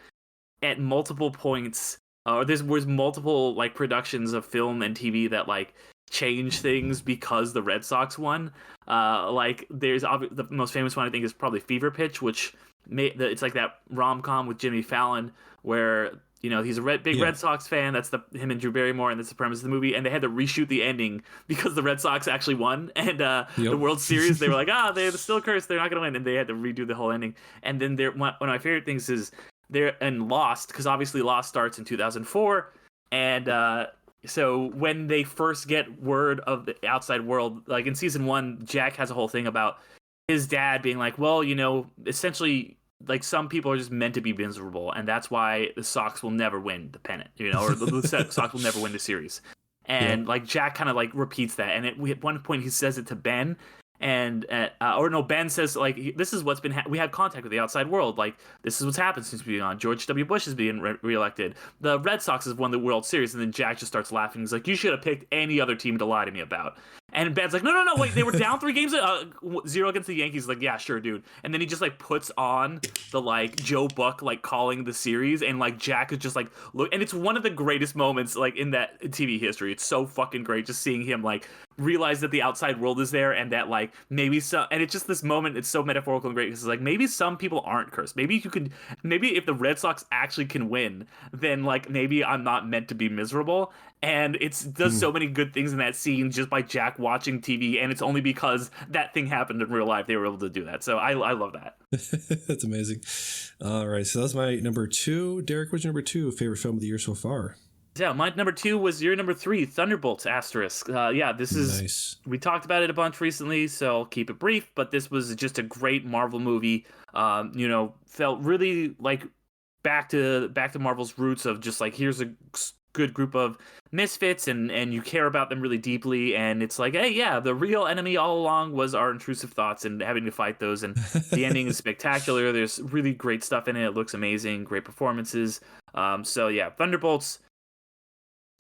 at multiple points, there was multiple like productions of film and TV that like change things because the Red Sox won. There's the most famous one I think is probably Fever Pitch, which it's like that rom-com with Jimmy Fallon where he's a big Red Sox fan. That's him and Drew Barrymore, and that's the premise of the movie. And they had to reshoot the ending because the Red Sox actually won, and the World Series. They were like, they're still cursed. They're not gonna win, and they had to redo the whole ending. And then one of my favorite things is they're in Lost, because obviously Lost starts in 2004, and so when they first get word of the outside world, like in season 1, Jack has a whole thing about his dad being like, well, essentially, like, some people are just meant to be miserable, and that's why the Sox will never win the pennant, or the Sox will never win the series. And like Jack kind of like repeats that, and at one point he says it to Ben, and Ben says, like, this is what's been we had contact with the outside world, like, this is what's happened since we've been on. George W. Bush is being reelected, the Red Sox has won the World Series. And then Jack just starts laughing. He's like, you should have picked any other team to lie to me about. And Ben's like, no, wait, they were down 3 games, 0 against the Yankees. Like, yeah, sure, dude. And then he just like puts on the like Joe Buck like calling the series, and like Jack is just like, look, and it's one of the greatest moments like in that TV history. It's so fucking great just seeing him like realize that the outside world is there, and that like maybe some, and it's just this moment. It's so metaphorical and great because it's like, maybe some people aren't cursed. Maybe if the Red Sox actually can win, then like maybe I'm not meant to be miserable. And it does so many good things in that scene just by Jack watching TV, and it's only because that thing happened in real life they were able to do that. So I love that. That's amazing. All right, so that's my number 2. Derek, what's your number 2 favorite film of the year so far? Yeah, my number 2 was your number 3, Thunderbolts ***. This is nice. We talked about it a bunch recently, so I'll keep it brief. But this was just a great Marvel movie. Felt really like back to Marvel's roots of just like, here's a good group of misfits, and you care about them really deeply, and it's like, hey, yeah, the real enemy all along was our intrusive thoughts and having to fight those, and the ending is spectacular. There's really great stuff in it. It looks amazing, great performances. Thunderbolts,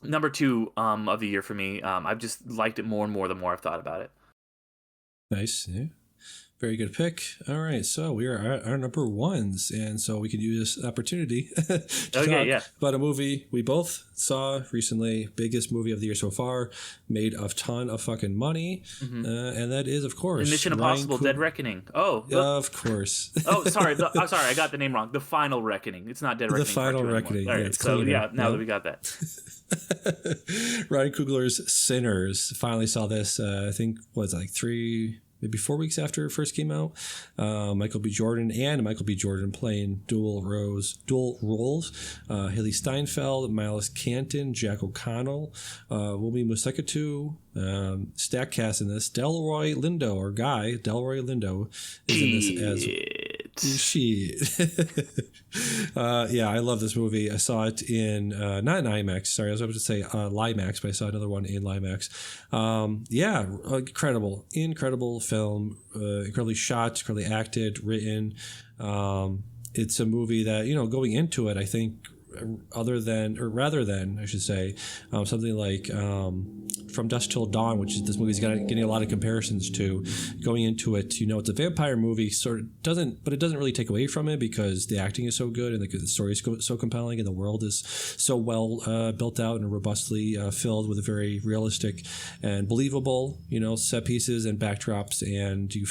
number 2 of the year for me. I've just liked it more and more the more I've thought about it. Nice. Yeah. Very good pick. All right, so we are at our number 1s, and so we can use this opportunity to talk about a movie we both saw recently, biggest movie of the year so far, made a ton of fucking money, and that is, of course, Mission Impossible: Dead Reckoning. Of course. Sorry, I got the name wrong. The Final Reckoning. It's not Dead Reckoning. The Final Reckoning. Yeah, it's cleaner. Now that we got that. Ryan Coogler's Sinners. Finally saw this. I think was like 3, maybe 4 weeks after it first came out. Michael B. Jordan playing dual roles. Haley Steinfeld, Miles Canton, Jack O'Connell, Wumi Musekatu, stack cast in this. Delroy Lindo is in this as I love this movie. I saw it in not in IMAX. Sorry, I was about to say Limax, but I saw another one in Limax. Incredible film. Incredibly shot, incredibly acted, written. It's a movie that, going into it, I think, rather than I should say, something like From Dusk Till Dawn, which is this movie's getting a lot of comparisons to. Going into it, it's a vampire movie, but it doesn't really take away from it because the acting is so good and the story is so compelling and the world is so well built out and robustly filled with a very realistic and believable, set pieces and backdrops, and you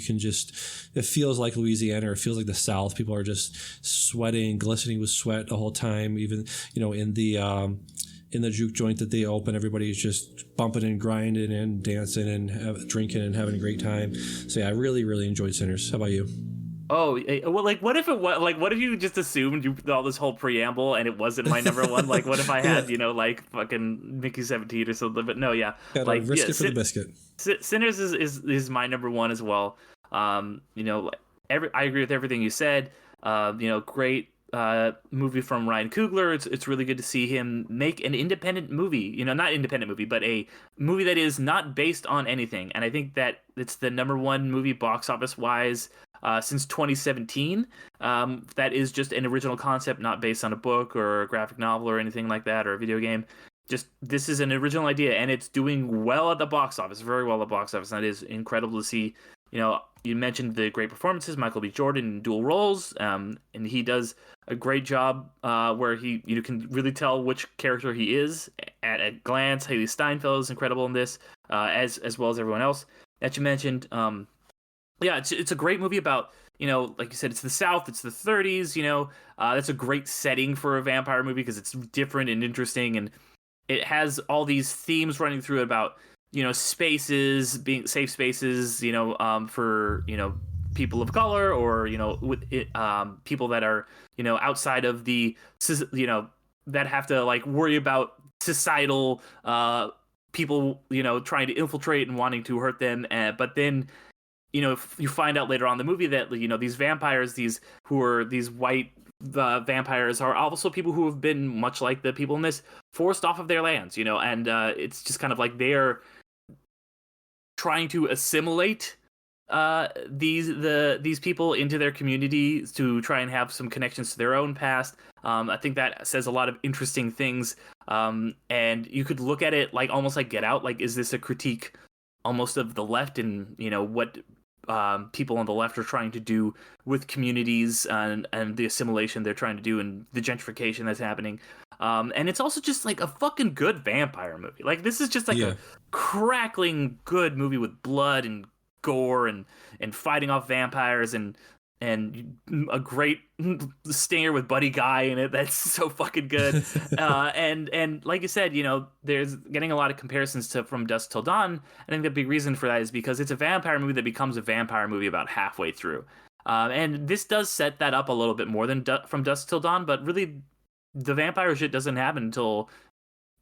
can just, it feels like Louisiana, or it feels like the South. People are just sweating, glistening with sweat the whole time. Even in the juke joint that they open, everybody's just bumping and grinding and dancing and drinking and having a great time. So yeah, I really, really enjoyed Sinners. How about you? Oh, well, like, what if you just assumed all this whole preamble and it wasn't my number 1? Like, what if I had, like fucking Mickey 17 or something? But no, yeah. Gotta risk it for the biscuit. Sinners is my number 1 as well. I agree with everything you said. Great movie from Ryan Coogler. It's really good to see him make an independent movie, not independent movie, but a movie that is not based on anything. And I think that it's the number 1 movie box office wise since 2017. That is just an original concept, not based on a book or a graphic novel or anything like that, or a video game. Just, this is an original idea, and it's doing well at the box office, very well at the box office. And it is incredible to see. You mentioned the great performances, Michael B. Jordan in dual roles, and he does a great job where you can really tell which character he is at a glance. Haley Steinfeld is incredible in this, as well as everyone else that you mentioned. It's a great movie about like you said, it's the South, it's the 30s. That's a great setting for a vampire movie because it's different and interesting, and it has all these themes running through it about spaces being safe spaces, for people of color, or with it, people that are outside of the that have to like worry about societal people trying to infiltrate and wanting to hurt them, but then if you find out later on in the movie that these vampires, these white vampires, are also people who have been, much like the people in this, forced off of their lands, and it's just kind of like they're trying to assimilate these people into their community to try and have some connections to their own past. I think that says a lot of interesting things, and you could look at it like almost like Get Out. Like, is this a critique almost of the left and what people on the left are trying to do with communities, and the assimilation they're trying to do and the gentrification that's happening. And it's also just like a fucking good vampire movie. Like, this is just like a crackling good movie with blood and gore and fighting off vampires and a great stinger with Buddy Guy in it that's so fucking good. And like you said, there's getting a lot of comparisons to From Dusk Till Dawn. I think the big reason for that is because it's a vampire movie that becomes a vampire movie about halfway through. And this does set that up a little bit more than From Dusk Till Dawn, but really the vampire shit doesn't happen until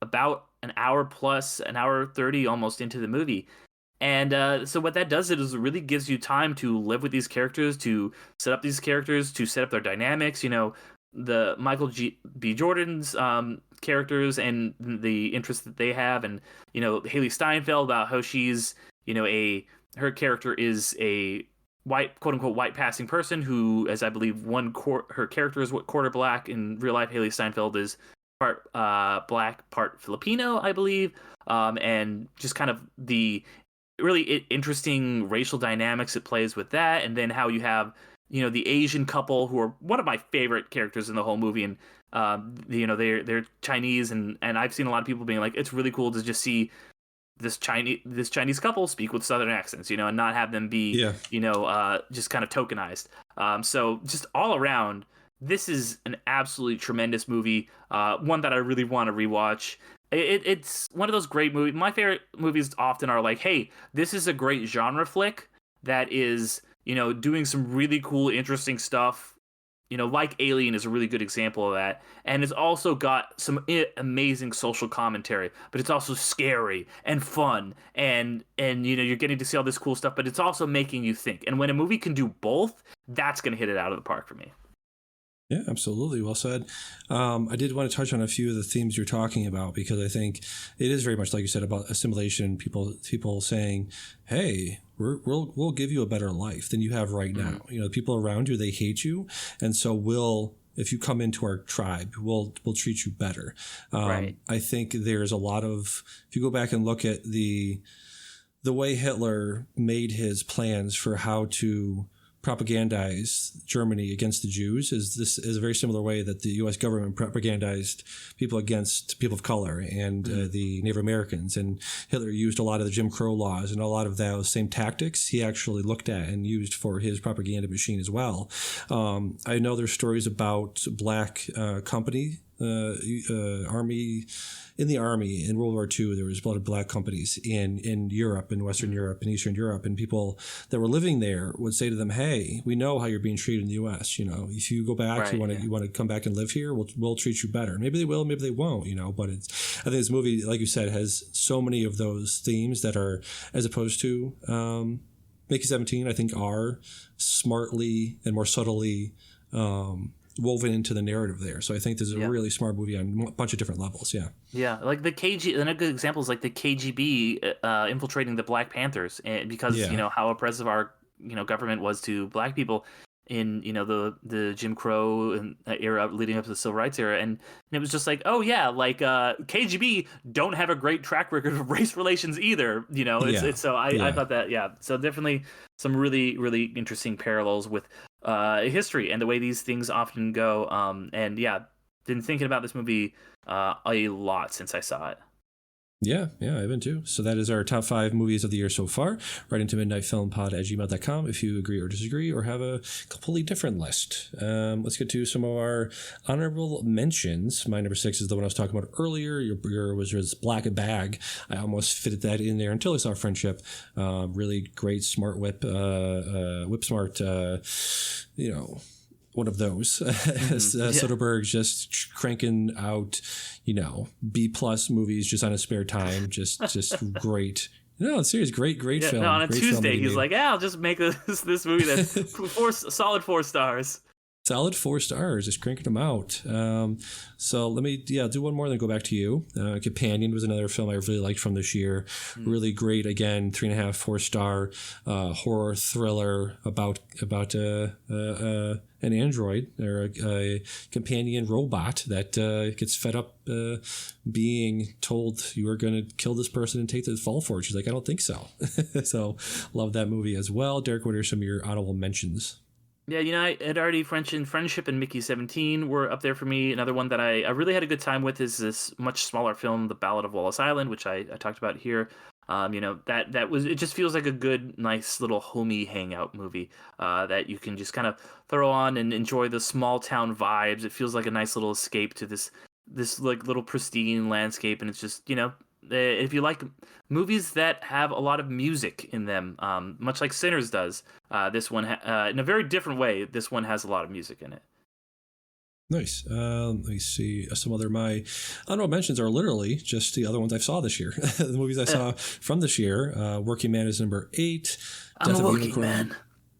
about an hour plus, an hour 30 almost into the movie. And so what that does is it really gives you time to live with these characters, to set up these characters, to set up their dynamics. The Michael B. Jordan's characters and the interests that they have, and Haley Steinfeld, about how she's her character is a white, quote unquote, white passing person who, as I believe, her character is quarter black. In real life, Haley Steinfeld is part black, part Filipino, I believe, and just kind of the really interesting racial dynamics it plays with that. And then how you have the Asian couple, who are one of my favorite characters in the whole movie, and they're Chinese, and I've seen a lot of people being like, it's really cool to just see this Chinese couple speak with Southern accents, and not have them be just kind of tokenized. So just all around, this is an absolutely tremendous movie, one that I really want to rewatch. It's one of those great movies. My favorite movies often are like, hey, this is a great genre flick that is, doing some really cool, interesting stuff. Like Alien is a really good example of that. And it's also got some amazing social commentary, but it's also scary and fun. And you're getting to see all this cool stuff, but it's also making you think. And when a movie can do both, that's going to hit it out of the park for me. Yeah, absolutely. Well said. I did want to touch on a few of the themes you're talking about, because I think it is very much like you said about assimilation. People saying, "Hey, we'll give you a better life than you have right now." The people around you, they hate you, and so if you come into our tribe, we'll treat you better. Right. I think there's a lot of, if you go back and look at the way Hitler made his plans for how to propagandize Germany against the Jews, is a very similar way that the U.S. government propagandized people against people of color and the Native Americans. And Hitler used a lot of the Jim Crow laws and a lot of those same tactics he actually looked at and used for his propaganda machine as well. I know there's stories about black army. In the army in World War II, there was a lot of black companies in Europe, in Western Europe, and Eastern Europe, and people that were living there would say to them, "Hey, we know how you're being treated in the U.S. If you go back, you want to come back and live here, we'll treat you better." Maybe they will, maybe they won't. But I think this movie, like you said, has so many of those themes that are, as opposed to Mickey 17, I think are smartly and more subtly woven into the narrative there. So I think this is a really smart movie on a bunch of different levels. Yeah, like the and a good example is like the KGB infiltrating the Black Panthers, because how oppressive our government was to black people in the Jim Crow and era leading up to the Civil Rights era. And it was just like, oh yeah, like KGB don't have a great track record of race relations either. So I thought that so definitely some really, really interesting parallels with history and the way these things often go. And been thinking about this movie a lot since I saw it. Yeah, I've been too. So that is our top 5 movies of the year so far. Write into midnightfilmpod@gmail.com if you agree or disagree or have a completely different list. Let's get to some of our honorable mentions. My number 6 is the one I was talking about earlier. Your was Black Bag. I almost fitted that in there until I saw Friendship. Really great smart whip smart, one of those. Soderbergh just cranking out, B+ movies just on his spare time. Just great. No, serious, great film. No, on a great Tuesday, he's like, I'll just make this movie that's solid 4 stars. Solid 4 stars, just cranking them out. So let me, do one more, then go back to you. Companion was another film I really liked from this year. Really great, again, 3.5, 4-star horror thriller about an android or a companion robot that gets fed up being told you are going to kill this person and take the fall for it. She's like, I don't think so. So love that movie as well. Derek, what are some of your honorable mentions? Yeah, I had already Friendship and Mickey 17 were up there for me. Another one that I really had a good time with is this much smaller film, The Ballad of Wallace Island, which I talked about here. It just feels like a good, nice little homey hangout movie that you can just kind of throw on and enjoy the small town vibes. It feels like a nice little escape to this like little pristine landscape, and it's just if you like movies that have a lot of music in them, much like Sinners does, this one in a very different way. This one has a lot of music in it. Nice. Let me see. Some other my honorable mentions are literally just the other ones I saw this year. The movies I saw from this year. Working Man is number 8. I'm a working man.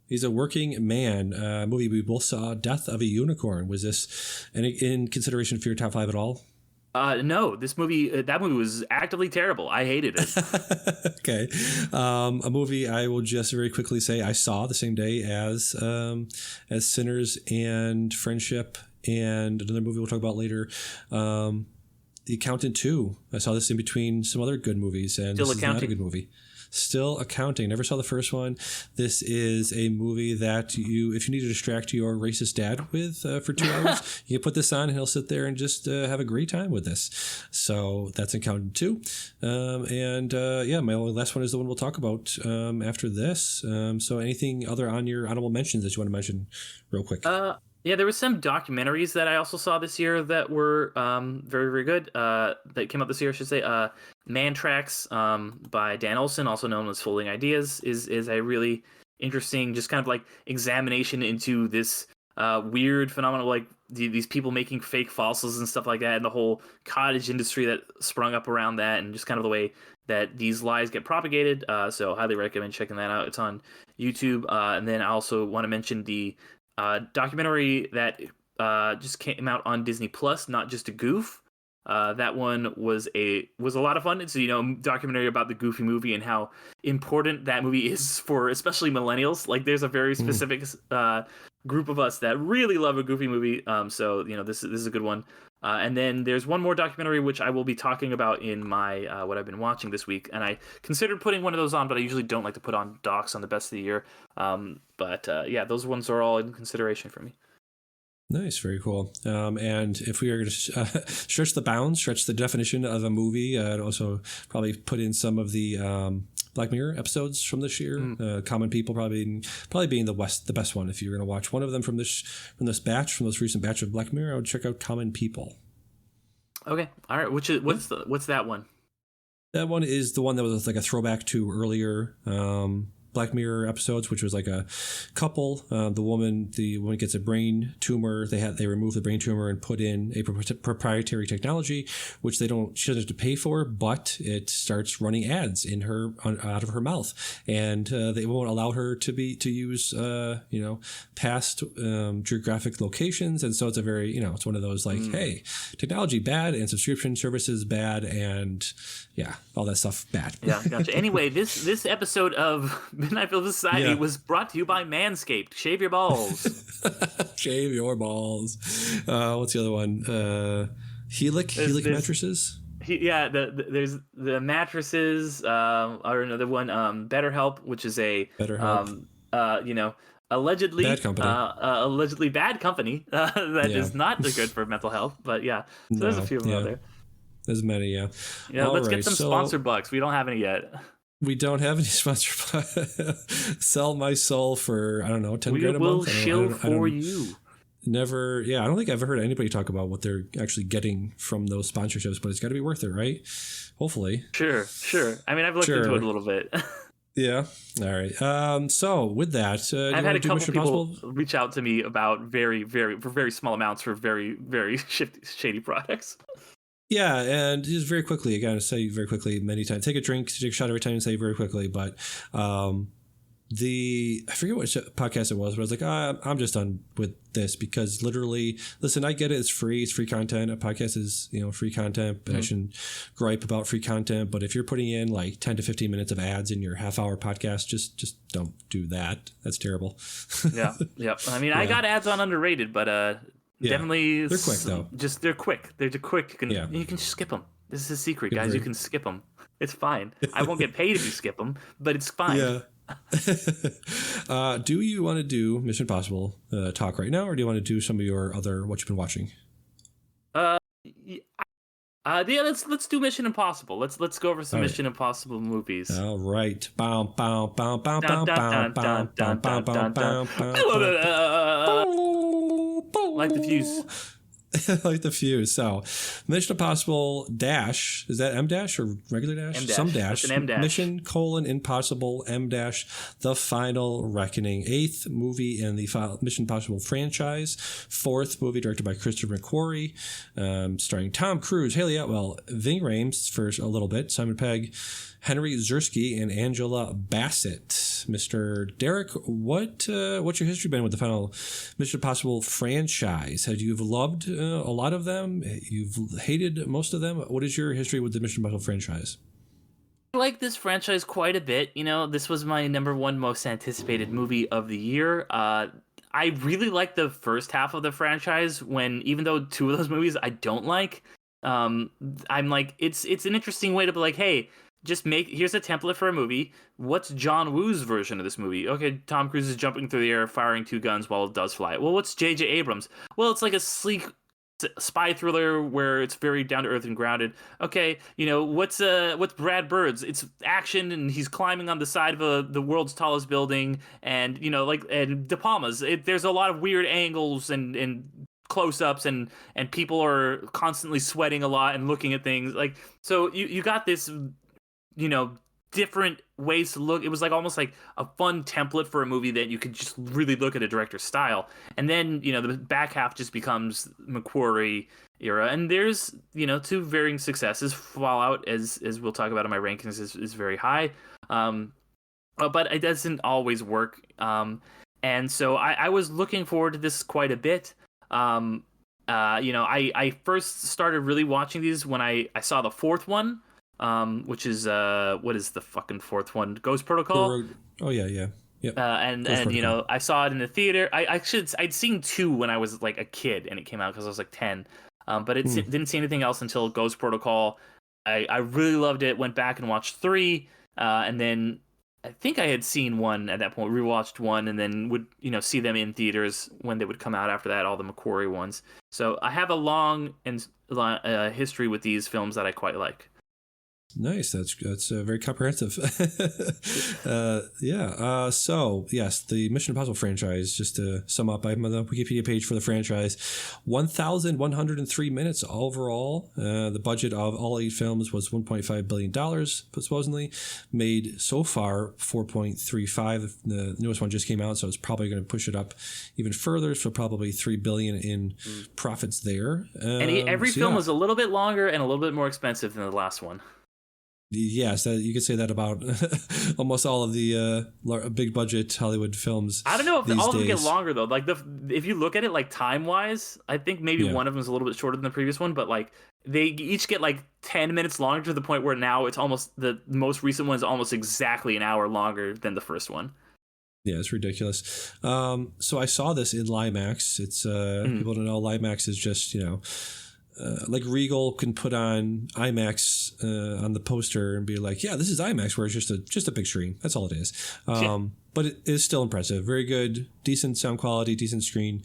He's a working man. Movie we both saw. Death of a Unicorn. Was this in consideration for your top 5 at all? No, that movie was actively terrible. I hated it. Okay. A movie I will just very quickly say I saw the same day as Sinners and Friendship, and another movie we'll talk about later, The Accountant 2. I saw this in between some other good movies, and this is not a good movie. Still Accounting. Never saw the first one. This is a movie that if you need to distract your racist dad with for 2 hours, you can put this on and he'll sit there and just have a great time with this. So that's Accountant 2. My only last one is the one we'll talk about after this. So anything other on your honorable mentions that you want to mention real quick? Yeah, there was some documentaries that I also saw this year that were very, very good. That came out this year, I should say. Man Tracks by Dan Olson, also known as Folding Ideas, is a really interesting, just kind of like examination into this weird phenomenon, like these people making fake fossils and stuff like that, and the whole cottage industry that sprung up around that, and just kind of the way that these lies get propagated. So highly recommend checking that out. It's on YouTube. And then I also want to mention the documentary that just came out on Disney Plus, Not Just a Goof. That one was a lot of fun. It's documentary about the Goofy movie and how important that movie is for especially millennials. Like there's a very specific group of us that really love a Goofy movie. So this is a good one. And then there's one more documentary which I will be talking about in my what I've been watching this week. And I considered putting one of those on, but I usually don't like to put on docs on the best of the year. Those ones are all in consideration for me. Nice, very cool. And if we are going to stretch the bounds, stretch the definition of a movie, I'd also probably put in some of the Black Mirror episodes from this year. Common People probably being the best one. If you're going to watch one of them from this recent batch of Black Mirror, I would check out Common People. Okay, all right. What's that one? That one is the one that was like a throwback to earlier Black Mirror episodes, which was like a couple. The woman gets a brain tumor. They remove the brain tumor and put in a proprietary technology, which she doesn't have to pay for, but it starts running ads out of her mouth, and they won't allow her to use past geographic locations, and so it's a very it's one of those like, hey, technology bad and subscription services bad, and all that stuff bad. Yeah, gotcha. Anyway, this episode of Midnight Film Society was brought to you by Manscaped. Shave your balls. Shave your balls. What's the other one? Helix mattresses. There's the mattresses. Or another one. BetterHelp, which is a allegedly bad company. Allegedly bad company that is not good for mental health. But so there's a few of them out there. As many, yeah. Yeah, All let's right, get some sponsor bucks. We don't have any yet. We don't have any sponsor. Sell my soul for, I don't know, 10 We grand a month. will shill for you. Never, yeah, I don't think I've ever heard anybody talk about what they're actually getting from those sponsorships, but it's got to be worth it, right? Hopefully. Sure. I mean, I've looked into it a little bit. Yeah. All right. So with that, I've had a couple people reach out to me about very small amounts for very shady products. Yeah, and just very quickly, again, I say very quickly many times. Take a drink, take a shot every time, and say very quickly. But I forget what podcast it was, but I was like, I'm just done with this because literally, listen, I get it. It's free content. A podcast is, free content, but I shouldn't gripe about free content. But if you're putting in like 10 to 15 minutes of ads in your half-hour podcast, just don't do that. That's terrible. Yeah. I mean, I got ads on Underrated, but definitely they're quick though. They're quick. They're quick. You can just skip them. This is a secret, guys. You can skip them. It's fine. I won't get paid if you skip them, but it's fine. Yeah. Do you want to do Mission Impossible talk right now, or do you want to do some of your other what you've been watching? Let's do Mission Impossible. Let's go over some Mission Impossible movies. All right. Like the fuse. Like the fuse. So, Mission Impossible dash, is that M dash or regular dash? M-dash. Some dash. That's an M dash. Mission : Impossible M dash The Final Reckoning. 8th movie in the Mission Impossible franchise. 4th movie directed by Christopher McQuarrie, starring Tom Cruise, Haley Atwell, Ving Rhames for a little bit, Simon Pegg, Henry Zersky, and Angela Bassett. Mr. Derek, what's your history been with the final Mission Impossible franchise? Have you loved a lot of them? You've hated most of them? What is your history with the Mission Impossible franchise? I like this franchise quite a bit. This was my number one most anticipated movie of the year. I really like the first half of the franchise even though 2 of those movies I don't like. I'm like, it's an interesting way to be like, hey, here's a template for a movie. What's John Woo's version of this movie? Okay, Tom Cruise is jumping through the air, firing 2 guns while it does fly. Well, what's J.J. Abrams? Well, it's like a sleek spy thriller where it's very down to earth and grounded. Okay, what's Brad Bird's? It's action and he's climbing on the side of the world's tallest building, and and De Palma's. There's a lot of weird angles and close-ups and people are constantly sweating a lot and looking at things like. So you got this different ways to look. It was almost like a fun template for a movie that you could just really look at a director's style. And then, the back half just becomes McQuarrie era. And there's, 2 varying successes. Fallout, as we'll talk about in my rankings, is very high. But it doesn't always work. And so I was looking forward to this quite a bit. I first started really watching these when I saw the 4th one. Which is what is the fucking 4th one? Ghost Protocol. Oh yeah. Yep. And I saw it in the theater. I'd seen 2 when I was like a kid, and it came out because I was like 10. But didn't see anything else until Ghost Protocol. I really loved it. Went back and watched 3, and then I think I had seen 1 at that point. Rewatched 1, and then would see them in theaters when they would come out after that. All the McQuarrie ones. So I have a long history with these films that I quite like. Nice. That's very comprehensive. So yes, the Mission Impossible franchise, just to sum up, I'm on the Wikipedia page for the franchise, 1,103 minutes overall. The budget of all 8 films was $1.5 billion, supposedly. Made so far 4.35. The newest one just came out, so it's probably going to push it up even further. So probably $3 billion in profits there. And every film was a little bit longer and a little bit more expensive than the last one. Yes, you could say that about almost all of the big budget Hollywood films. I don't know if all of them get longer though. Like if you look at it like time wise, I think maybe one of them is a little bit shorter than the previous one, but like they each get like 10 minutes longer to the point where now it's almost the most recent one is almost exactly an hour longer than the first one. Yeah, it's ridiculous. So I saw this in Limax. It's people don't know Limax is just like Regal can put on IMAX on the poster and be like, yeah, this is IMAX, where it's just a big screen. That's all it is. but it is still impressive. Very good, decent sound quality, decent screen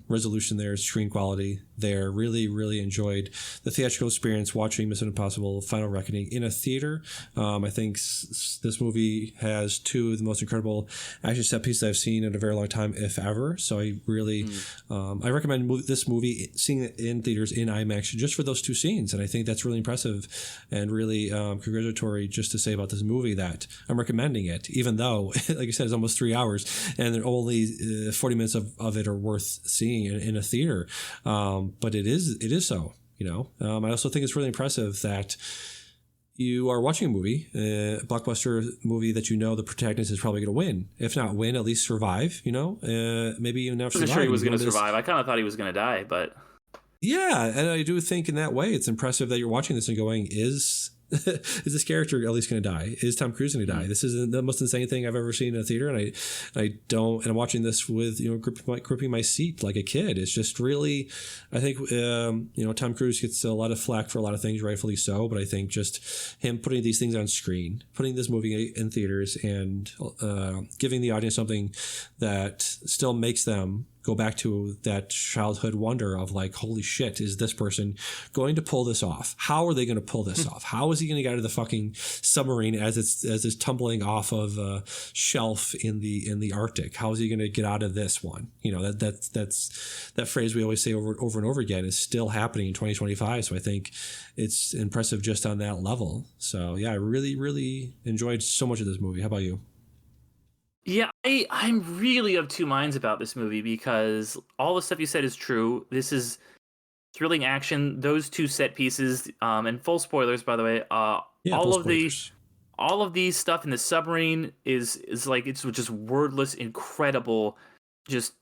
resolution there, screen quality there. Really, really enjoyed the theatrical experience watching Mission Impossible Final Reckoning in a theater. I think this movie has two of the most incredible action set pieces I've seen in a very long time, if ever. So I really, I recommend this movie, seeing it in theaters in IMAX just for those two scenes. And I think that's really impressive and really congratulatory just to say about this movie that I'm recommending it, even though, like I said, it's almost 3 hours and only 40 minutes of it are worth seeing in a theater. But it is so, you know. I also think it's really impressive that you are watching a movie, a blockbuster movie that you know the protagonist is probably going to win. If not win, at least survive, you know? Maybe even not survive. I'm sure he was going to survive. I kind of thought he was going to die, but... Yeah, and I do think in that way it's impressive that you're watching this and going, is this character at least going to die? Is Tom Cruise going to die? This is the most insane thing I've ever seen in a theater, and I'm watching this with, you know, gripping my seat like a kid. It's just really, I think, you know, Tom Cruise gets a lot of flack for a lot of things, rightfully so, but I think just him putting these things on screen, putting this movie in theaters, and giving the audience something that still makes them go back to that childhood wonder of like, holy shit, is this person going to pull this off? How are they going to pull this off? How is he going to get out of the fucking submarine as it's tumbling off of a shelf in the Arctic? How is he going to get out of this one? You know, that's that phrase we always say over and over again is still happening in 2025. So I think it's impressive just on that level. So yeah, I really, really enjoyed so much of this movie. How about you? Yeah, I'm really of two minds about this movie because all the stuff you said is true. This is thrilling action. Those two set pieces, and full spoilers, by the way. Yeah, all of these stuff in the submarine is like, it's just wordless, incredible, just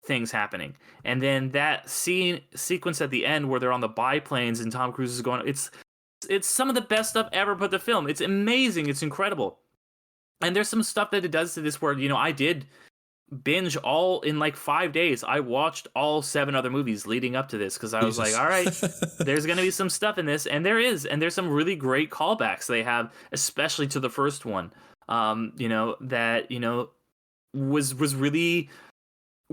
things happening. And then that sequence at the end where they're on the biplanes and Tom Cruise is going, it's some of the best stuff ever put to film. It's amazing. It's incredible. And there's some stuff that it does to this where, you know, I did binge all in like 5 days. I watched all 7 other movies leading up to this because I was like, all right, there's going to be some stuff in this. And there is. And there's some really great callbacks they have, especially to the first one, you know, that, you know, was really,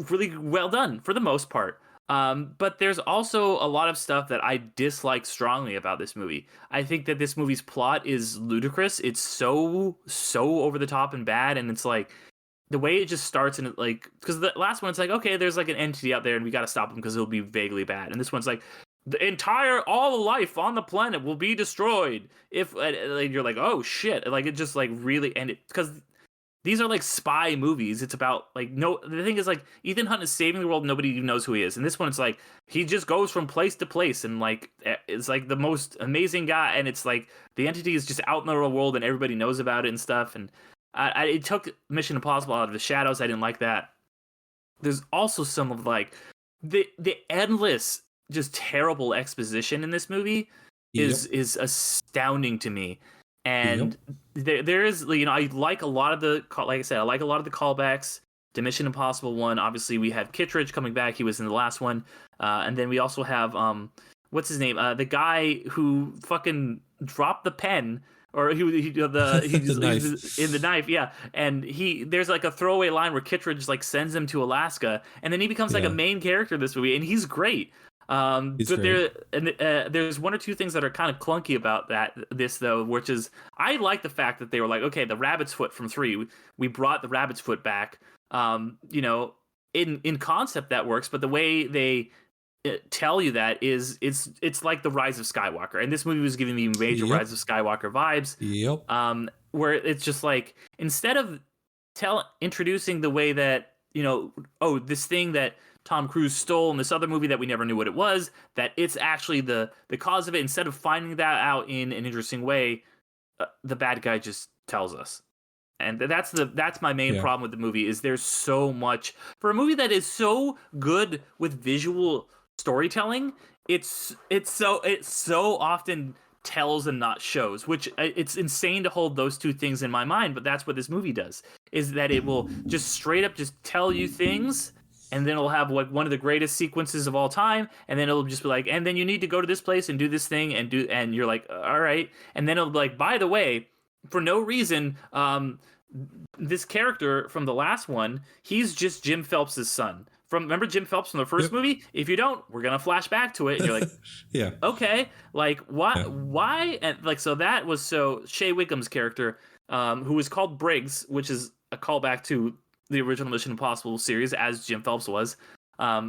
really well done for the most part. But there's also a lot of stuff that I dislike strongly about this movie. I think that this movie's plot is ludicrous. It's so over the top and bad, and it's like the way it just starts and it like, because the last one it's like, okay, there's like an entity out there and we got to stop him because it'll be vaguely bad, and this one's like all the life on the planet will be destroyed if like, you're like, oh shit, like it just like really ended because these are like spy movies. It's about like, no, the thing is like Ethan Hunt is saving the world. Nobody even knows who he is. And this one, it's like, he just goes from place to place and like, it's like the most amazing guy. And it's like the entity is just out in the real world and everybody knows about it and stuff. And it took Mission Impossible out of the shadows. I didn't like that. There's also some of like the endless, just terrible exposition in this movie is astounding to me. And there is, you know, I like a lot of the, like I said, I like a lot of the callbacks to Mission Impossible 1. Obviously, we have Kittredge coming back. He was in the last one. And then we also have, what's his name? The guy who fucking dropped the pen, or he's in the knife, yeah. And there's like a throwaway line where Kittredge like sends him to Alaska, and then he becomes like a main character in this movie, and he's great. There's one or two things that are kind of clunky about this though, which is I like the fact that they were like, okay, the rabbit's foot from 3, we brought the rabbit's foot back. You know, in concept that works, but the way they tell you that is it's like the Rise of Skywalker, and this movie was giving me major Rise of Skywalker vibes. Where it's just like, instead of introducing the way that, you know, oh, this thing that Tom Cruise stole in this other movie that we never knew what it was, that it's actually the cause of it. Instead of finding that out in an interesting way, the bad guy just tells us. And that's my main problem with the movie, is there's so much for a movie that is so good with visual storytelling. It's so often tells and not shows, which it's insane to hold those two things in my mind, but that's what this movie does, is that it will just straight up just tell you things. And then it'll have like one of the greatest sequences of all time, and then it'll just be like, and then you need to go to this place and do this thing and you're like, all right. And then it'll be like, by the way, for no reason, this character from the last one, he's just Jim Phelps' son. Remember Jim Phelps from the first movie? If you don't, we're gonna flash back to it, and you're like, yeah, okay, like why, yeah. why, and like so that was so Shea Wiggum's character, who was called Briggs, which is a callback to the original Mission Impossible series, as Jim Phelps was.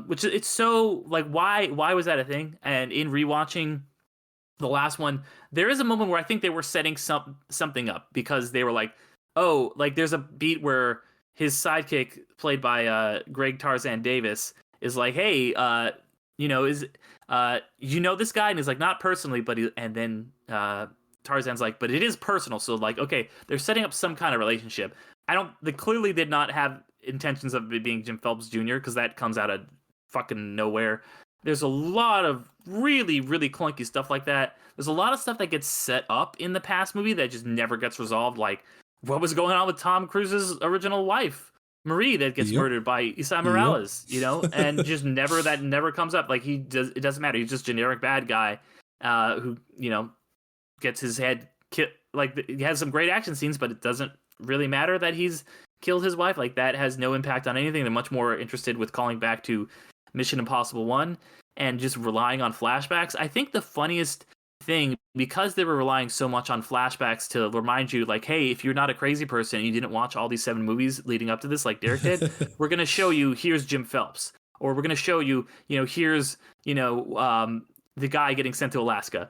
Which it's so like why was that a thing? And in rewatching the last one, there is a moment where I think they were setting something up because they were like, oh, like there's a beat where his sidekick, played by Greg Tarzan Davis, is like, hey, is this guy? And he's like, not personally, but and then Tarzan's like, but it is personal. So like, okay, they're setting up some kind of relationship. They clearly did not have intentions of it being Jim Phelps Jr. because that comes out of fucking nowhere. There's a lot of really, really clunky stuff like that. There's a lot of stuff that gets set up in the past movie that just never gets resolved. Like, what was going on with Tom Cruise's original wife, Marie, that gets murdered by Isa Morales, and just never comes up. Like, it doesn't matter. He's just generic bad guy who, gets his head killed. Like, he has some great action scenes, but it doesn't really matter that he's killed his wife. Like, that has no impact on anything. They're much more interested with calling back to Mission Impossible 1 and just relying on flashbacks. I think the funniest thing, because they were relying so much on flashbacks to remind you, like, hey, if you're not a crazy person and you didn't watch all these 7 movies leading up to this like Derek did, we're going to show you, here's Jim Phelps, or we're going to show you, here's the guy getting sent to Alaska.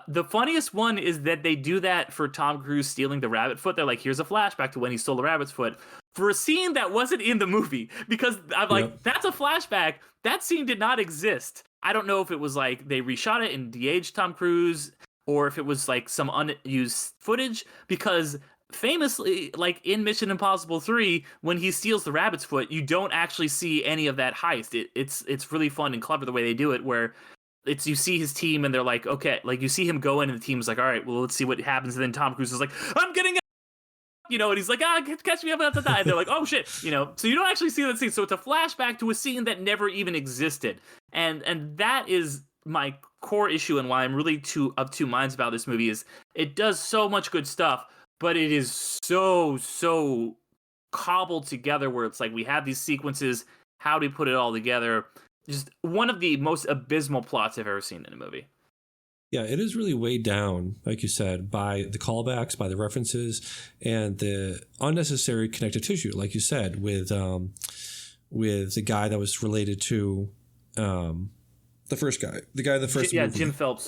The funniest one is that they do that for Tom Cruise stealing the rabbit foot. They're like, here's a flashback to when he stole the rabbit's foot for a scene that wasn't in the movie, because I'm like, that's a flashback. That scene did not exist. I don't know if it was like they reshot it and de-aged Tom Cruise, or if it was like some unused footage, because famously, like in Mission Impossible 3, when he steals the rabbit's foot, you don't actually see any of that heist. It's really fun and clever the way they do it, where you see his team and they're like, okay, like you see him go in and the team's like, all right, well, let's see what happens. And then Tom Cruise is like, I'm getting and he's like, catch me up, and they're like, oh shit, so you don't actually see that scene. So it's a flashback to a scene that never even existed. And that is my core issue, and why I'm really of two minds about this movie is it does so much good stuff, but it is so cobbled together, where it's like we have these sequences, how do we put it all together? Just one of the most abysmal plots I've ever seen in a movie. Yeah, it is really weighed down, like you said, by the callbacks, by the references, and the unnecessary connective tissue, like you said, with the guy that was related to the first guy, the first movie. Jim Phelps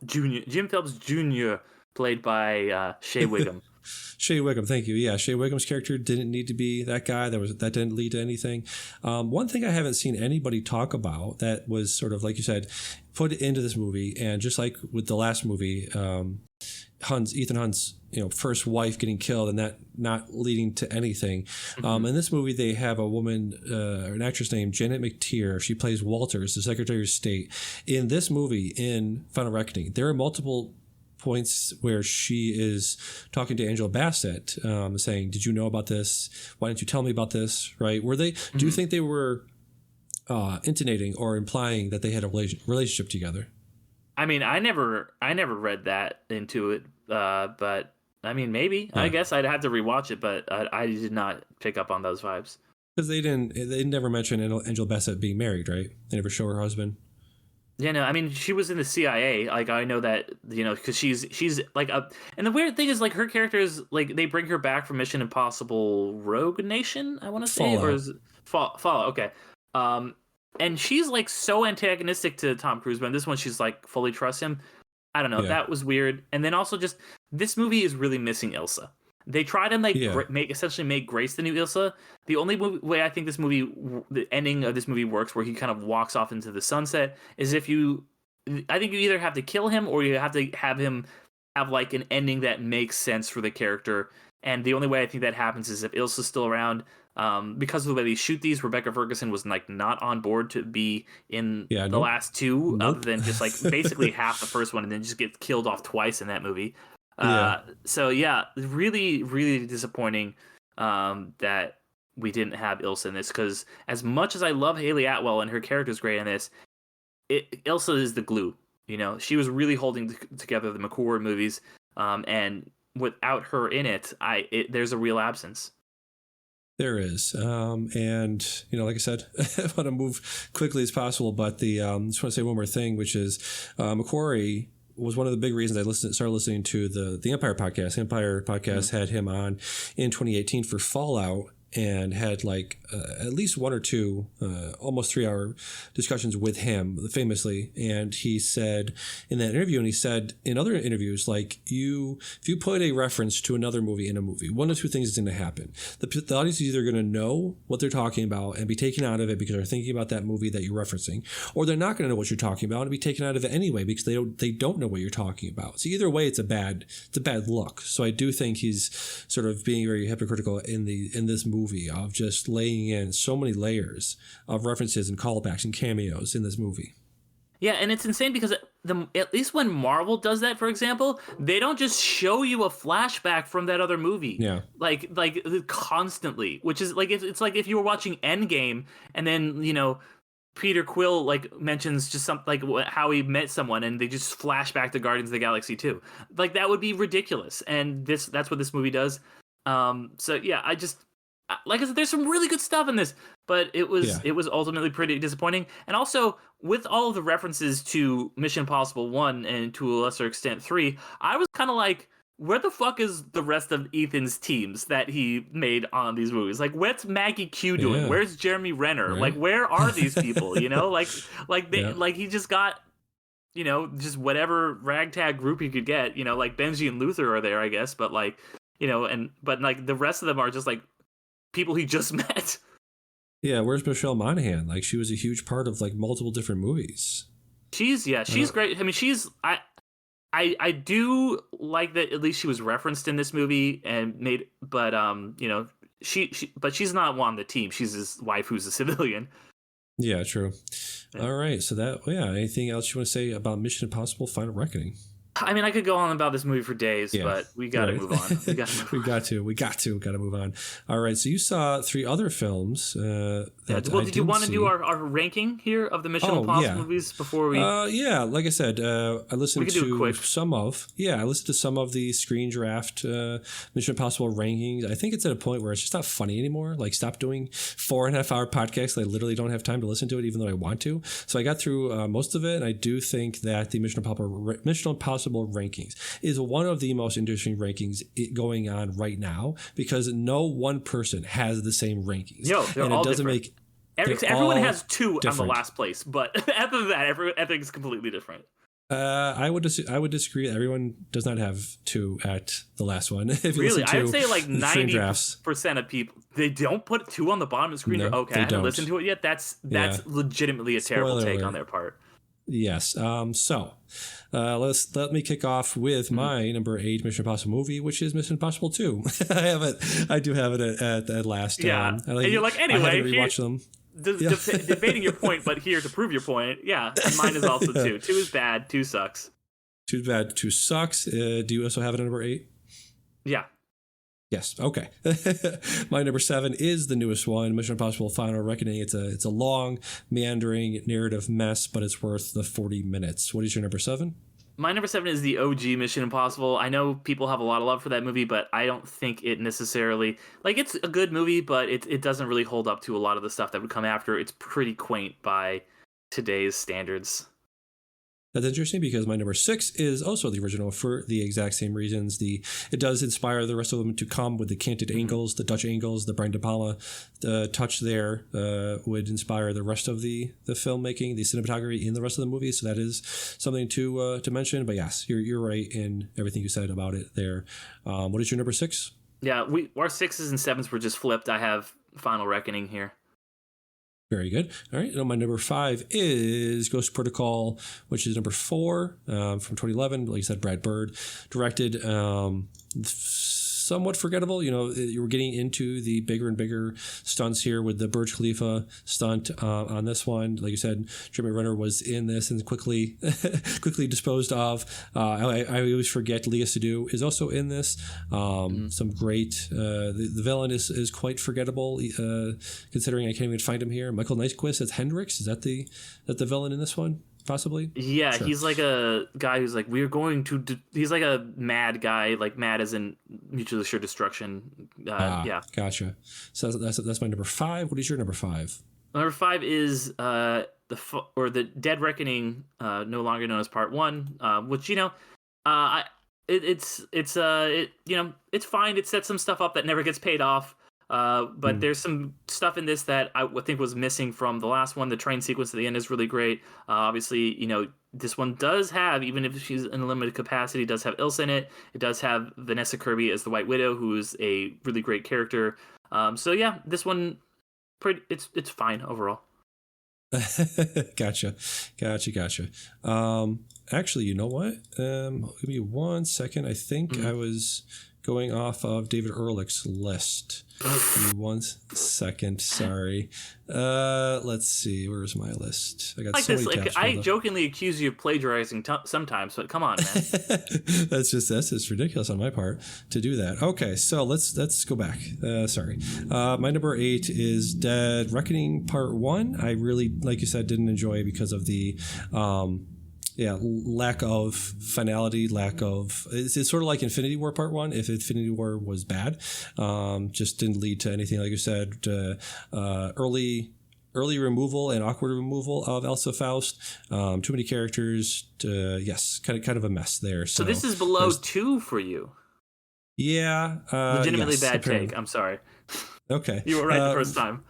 Jr. Jim Phelps Jr. played by Shea Wiggum. Shea Wiggum, thank you. Yeah, Shea Wiggum's character didn't need to be that guy. That didn't lead to anything. One thing I haven't seen anybody talk about that was sort of, like you said, put into this movie, and just like with the last movie, Ethan Hunt's first wife getting killed and that not leading to anything. In this movie, they have a woman, an actress named Janet McTeer. She plays Walters, the Secretary of State. In this movie, in Final Reckoning, there are multiple points where she is talking to Angela Bassett, saying, did you know about this? Why didn't you tell me about this? Right? Were they, do you think they were intonating or implying that they had a relationship together? I mean, I never read that into it, but I mean, maybe. I guess I'd have to rewatch it, but I did not pick up on those vibes. Because they never mentioned Angela Bassett being married, right? They never show her husband. Yeah, no, I mean, she was in the CIA. Like, I know that, because she's like and the weird thing is, like, her character is like, they bring her back from Mission Impossible Rogue Nation, I want to say, Fallout. or is it Fallout? Okay. And she's like so antagonistic to Tom Cruise, but in this one she's like fully trusts him. I don't know. Yeah. That was weird. And then also just this movie is really missing Ilsa. They try to essentially make Grace the new Ilsa. The only way I think the ending of this movie works, where he kind of walks off into the sunset, is I think you either have to kill him or you have to have him have like an ending that makes sense for the character. And the only way I think that happens is if Ilsa's still around. Because of the way they shoot these, Rebecca Ferguson was like not on board to be in the last two, other than just like basically half the first one, and then just get killed off twice in that movie. So yeah, really, really disappointing that we didn't have Ilsa in this, because as much as I love Haley Atwell and her character is great in this, Ilsa is the glue. She was really holding together the McCoy movies, and without her in it, there's a real absence. There is. And, like I said, I want to move quickly as possible, but just want to say one more thing, which is McQuarrie was one of the big reasons I started listening to the Empire podcast. The Empire podcast had him on in 2018 for Fallout, and had at least one or two almost 3-hour discussions with him famously. And he said in that interview, and he said in other interviews, if you put a reference to another movie in a movie, one of two things is going to happen. The audience is either going to know what they're talking about and be taken out of it because they're thinking about that movie that you're referencing, or they're not going to know what you're talking about and be taken out of it anyway because they don't know what you're talking about. So either way, it's a bad look. So I do think he's sort of being very hypocritical in this movie of just laying in so many layers of references and callbacks and cameos in this movie. Yeah, and it's insane because at least when Marvel does that, for example, they don't just show you a flashback from that other movie. Yeah. Like constantly, which is it's like if you were watching Endgame and then, Peter Quill mentions just something how he met someone and they just flash back to Guardians of the Galaxy 2. That would be ridiculous. And that's what this movie does. So yeah, like I said, there's some really good stuff in this, but it was ultimately pretty disappointing. And also, with all of the references to Mission Impossible 1 and to a lesser extent 3, I was kind of like, where the fuck is the rest of Ethan's teams that he made on these movies? What's Maggie Q doing? Yeah. Where's Jeremy Renner? Right. Where are these people? He just got, just whatever ragtag group he could get, Benji and Luther are there, I guess, but but the rest of them are just people he just met. Yeah, where's Michelle Monaghan? She was a huge part of multiple different movies. She's great. I mean, I do like that at least she was referenced in this movie and made, but but she's not on the team. She's his wife who's a civilian. Yeah, true. Yeah. All right, so anything else you want to say about Mission Impossible: Final Reckoning? I mean, I could go on about this movie for days, but we got to move on. We got to move on. All right. So you saw 3 other films. Did you want to do our ranking here of the Mission Impossible movies before we? Yeah. Like I said, I listened to some of the Screen Draft Mission Impossible rankings. I think it's at a point where it's just not funny anymore. Stop doing 4.5-hour podcasts. I literally don't have time to listen to it, even though I want to. So I got through most of it, and I do think that the Mission Impossible rankings is one of the most interesting rankings going on right now because no one person has the same rankings. They're all different. Everyone has 2 on the last place, but after that, everything's completely different. I would disagree. Everyone does not have 2 at the last one. If you really, I would say 90% of people, they don't put 2 on the bottom of the screen. No, okay, I haven't listened to it yet. That's legitimately a terrible take on their part. Yes. Let me kick off with my number 8 Mission Impossible movie, which is Mission Impossible 2. I do have it at last. Yeah. And you're anyway, I had to rewatch them. Debating your point, but here to prove your point. Yeah, mine is also 2. 2 is bad. 2 sucks. 2 is bad. 2 sucks. Do you also have it at number 8? Yeah. Yes. Okay. My number 7 is the newest one, Mission Impossible: Final Reckoning. It's a long, meandering narrative mess, but it's worth the 40 minutes. What is your number 7? My number 7 is the OG Mission Impossible. I know people have a lot of love for that movie, but I don't think it necessarily it's a good movie, but it doesn't really hold up to a lot of the stuff that would come after. It's pretty quaint by today's standards. That's interesting because my number 6 is also the original for the exact same reasons. It does inspire the rest of them to come with the canted angles, the Dutch angles, the Brian De Palma touch there would inspire the rest of the filmmaking, the cinematography in the rest of the movie. So that is something to mention. But yes, you're right in everything you said about it there. What is your number 6? Yeah, our 6s and 7s were just flipped. I have Final Reckoning here. Very good. All right. My number 5 is Ghost Protocol, which is number 4 from 2011. Like you said, Brad Bird directed. Somewhat forgettable. You were getting into the bigger and bigger stunts here with the Burj Khalifa stunt on this one. Like you said, Jeremy Renner was in this and quickly disposed of. I always forget Léa Seydoux is also in this. Some great. The villain is quite forgettable, considering I can't even find him here. Michael Nyqvist as Hendrix. Is that the villain in this one? If possibly. Yeah, Sure. he's like a guy who's like, we're going to. He's like a mad guy, like mad as in mutually assured destruction. Yeah. Gotcha. So that's my number 5. What is your number 5? Number 5 is the Dead Reckoning, no longer known as Part 1, which uh, I it's fine. It sets some stuff up that never gets paid off. But there's some stuff in this that I would think was missing from the last one. The train sequence at the end is really great. Obviously, this one does have, even if she's in a limited capacity, does have Ilsa in it. It does have Vanessa Kirby as the White Widow, who is a really great character. So yeah, this one, it's fine overall. Gotcha. Actually, you know what? Give me 1 second. I think I was going off of David Ehrlich's list. Give me 1 second. Sorry. Let's see. Where's my list? I got Like so this, many like tabs I filled up. jokingly accuse you of plagiarizing sometimes, but come on, man. That's just ridiculous on my part to do that. Okay, so let's go back. Sorry. My number 8 is Dead Reckoning Part 1. I really, like you said, didn't enjoy because of the lack of finality, it's sort of like Infinity War Part 1. If Infinity War was bad, just didn't lead to anything, like you said, early removal and awkward removal of Elsa Faust. Too many characters. Yes, kind of a mess there. So this is below 2 for you. Yeah. Legitimately yes, bad apparently. take. I'm sorry. Okay. You were right the first time.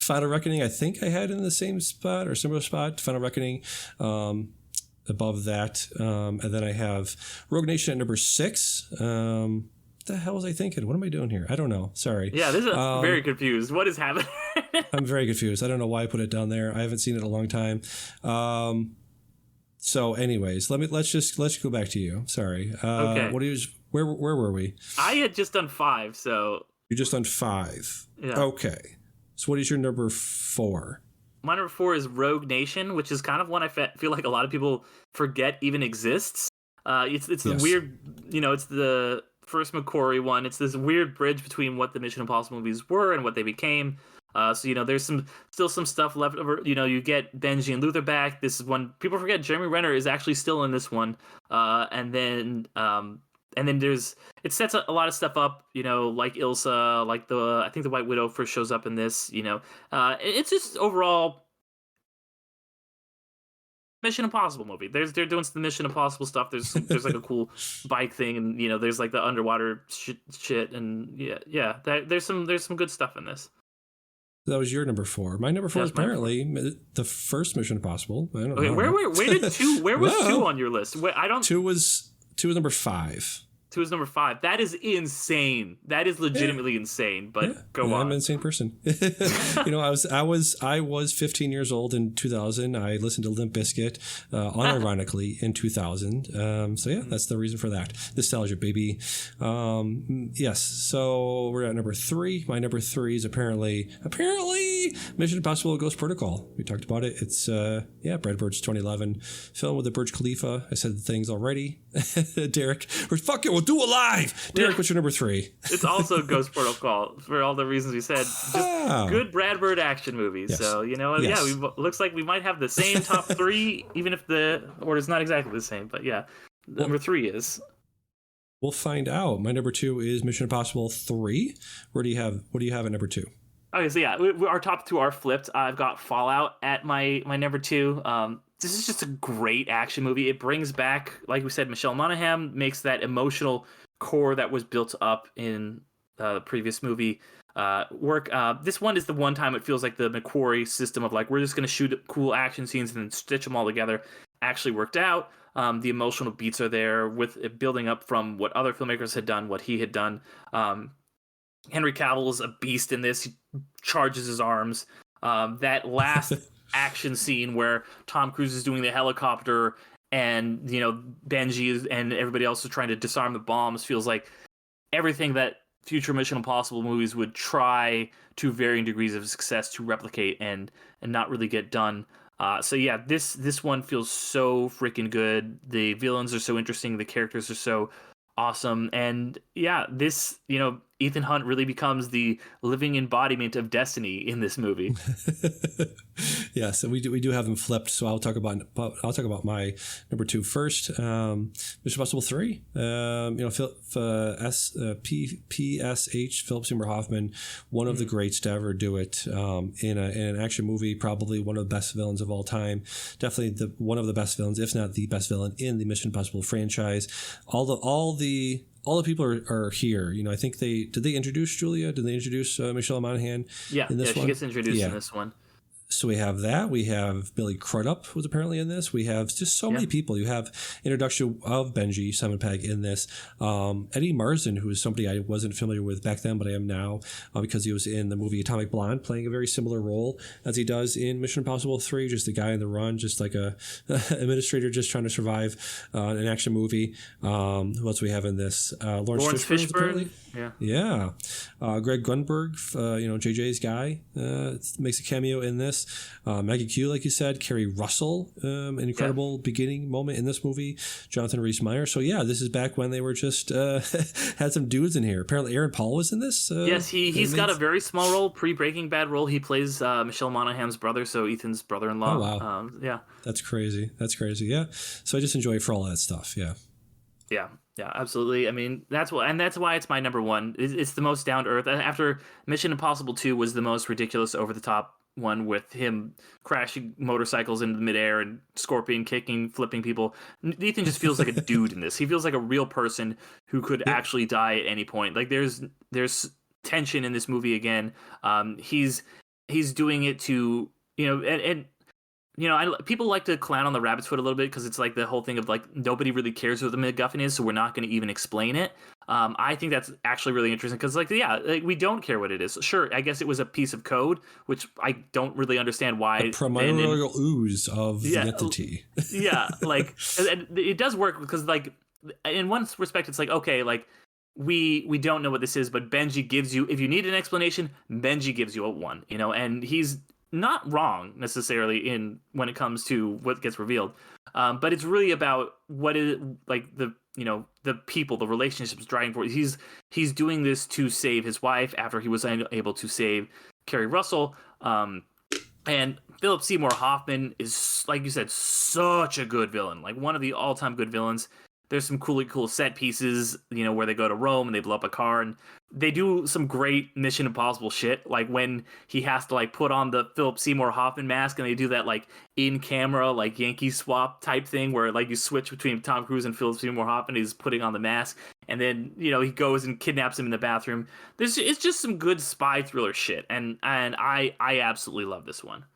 Final Reckoning, I think I had in the same spot or similar spot. Final Reckoning above that. And then I have Rogue Nation at number 6. What the hell was I thinking? What am I doing here? I don't know. Sorry. Yeah, this is very confused. What is happening? I'm very confused. I don't know why I put it down there. I haven't seen it in a long time. So anyways, let's go back to you. Sorry. Okay. Where were we? I had just done 5, so You're just on 5. yeah. Okay. So what is your number 4? My number 4 is Rogue Nation, which is kind of one I feel like a lot of people forget even exists. It's the Yes. weird, it's the first McQuarrie one. It's this weird bridge between what the Mission Impossible movies were and what they became. So there's still some stuff left over. You get Benji and Luther back. This is one people forget. Jeremy Renner is actually still in this one. And then it sets a lot of stuff up. Like Ilsa, like I think the White Widow first shows up in this. It's just overall Mission Impossible movie. They're doing some Mission Impossible stuff. There's like a cool bike thing, and there's like the underwater shit, and yeah. There's some good stuff in this. That was your number 4. My number 4 is apparently the first Mission Impossible. I don't know. Where did 2? Where was 2 on your list? I don't. 2 was number 5. 2 is number 5. That is insane. That is legitimately insane. But go on. I'm an insane person. I was 15 years old in 2000. I listened to Limp Bizkit, unironically in 2000. So yeah, that's the reason for that. Nostalgia, baby. Yes. So we're at number 3. My number 3 is apparently Mission Impossible: Ghost Protocol. We talked about it. It's Brad Bird's 2011 film with the Burj Khalifa. I said the things already. Derek, we'll do it live. Derek, what's your number 3? It's also Ghost Protocol for all the reasons we said. Just good Brad Bird action movies. Yes. So Yes. looks like we might have the same top 3, even if the order's not exactly the same. But yeah, number 3 is. We'll find out. My number 2 is Mission Impossible 3. What do you have at number 2? Okay, so yeah, our top 2 are flipped. I've got Fallout at my number 2. This is just a great action movie. It brings back, like we said, Michelle Monaghan, makes that emotional core that was built up in the previous movie work. This one is the one time it feels like the McQuarrie system of like, we're just going to shoot cool action scenes and then stitch them all together actually worked out. The emotional beats are there with it building up from what other filmmakers had done, what he had done. Henry Cavill is a beast in this. He charges his arms. That last action scene where Tom Cruise is doing the helicopter and Benji and everybody else is trying to disarm the bombs feels like everything that future Mission Impossible movies would try to varying degrees of success to replicate and not really get done. So yeah, this one feels so freaking good. The villains are so interesting. The characters are so awesome. And yeah, this, Ethan Hunt really becomes the living embodiment of destiny in this movie. Yes, and we do have them flipped. So I'll talk about my number 2 first. Mission Impossible 3. PSH, Philip Seymour Hoffman, one of the greats to ever do it in an action movie. Probably one of the best villains of all time. Definitely one of the best villains, if not the best villain in the Mission Impossible franchise. All the people are here. I think did they introduce Julia? Did they introduce Michelle Monaghan? Yeah, in this one? She gets introduced in this one. So we have that. We have Billy Crudup was apparently in this. We have just so many people. You have introduction of Benji, Simon Pegg in this. Eddie Marsden, who is somebody I wasn't familiar with back then, but I am now because he was in the movie Atomic Blonde, playing a very similar role as he does in Mission Impossible 3, just a guy on the run, just like a administrator just trying to survive an action movie. Who else we have in this? Lawrence Fishburne. Yeah. Greg Grunberg, JJ's guy, makes a cameo in this. Maggie Q, like you said, Kerry Russell, an incredible beginning moment in this movie. Jonathan Rhys-Meyer. So yeah, this is back when they were just had some dudes in here. Apparently, Aaron Paul was in this. Yes, he's got a very small role, pre-Breaking Bad role. He plays Michelle Monaghan's brother, so Ethan's brother-in-law. Oh wow, that's crazy. Yeah, so I just enjoy it for all that stuff. Yeah, absolutely. I mean, that's why it's my number 1. It's the most down to earth. After Mission Impossible 2 was the most ridiculous, over the top one, with him crashing motorcycles into the midair and scorpion kicking, flipping people. Ethan just feels like a dude in this. He feels like a real person who could actually die at any point. Like there's tension in this movie again. He's doing it to, people like to clown on the rabbit's foot a little bit because it's like the whole thing of like nobody really cares who the MacGuffin is, so we're not going to even explain it. I think that's actually really interesting because, we don't care what it is. Sure, I guess it was a piece of code, which I don't really understand why. The primordial ooze of the entity. And it does work because, in one respect, it's like, okay, we don't know what this is, but Benji gives you, if you need an explanation, Benji gives you a 1, and he's not wrong necessarily in when it comes to what gets revealed, but it's really about what is the people, the relationships driving forward. He's doing this to save his wife after he was able to save Kerry Russell, and Philip Seymour Hoffman is, like you said, such a good villain, like one of the all-time good villains. There's some cool set pieces, where they go to Rome and they blow up a car, and they do some great Mission Impossible shit. Like when he has to put on the Philip Seymour Hoffman mask, and they do that in camera, Yankee swap type thing where you switch between Tom Cruise and Philip Seymour Hoffman. He's putting on the mask, and then he goes and kidnaps him in the bathroom. It's just some good spy thriller shit, and I absolutely love this one.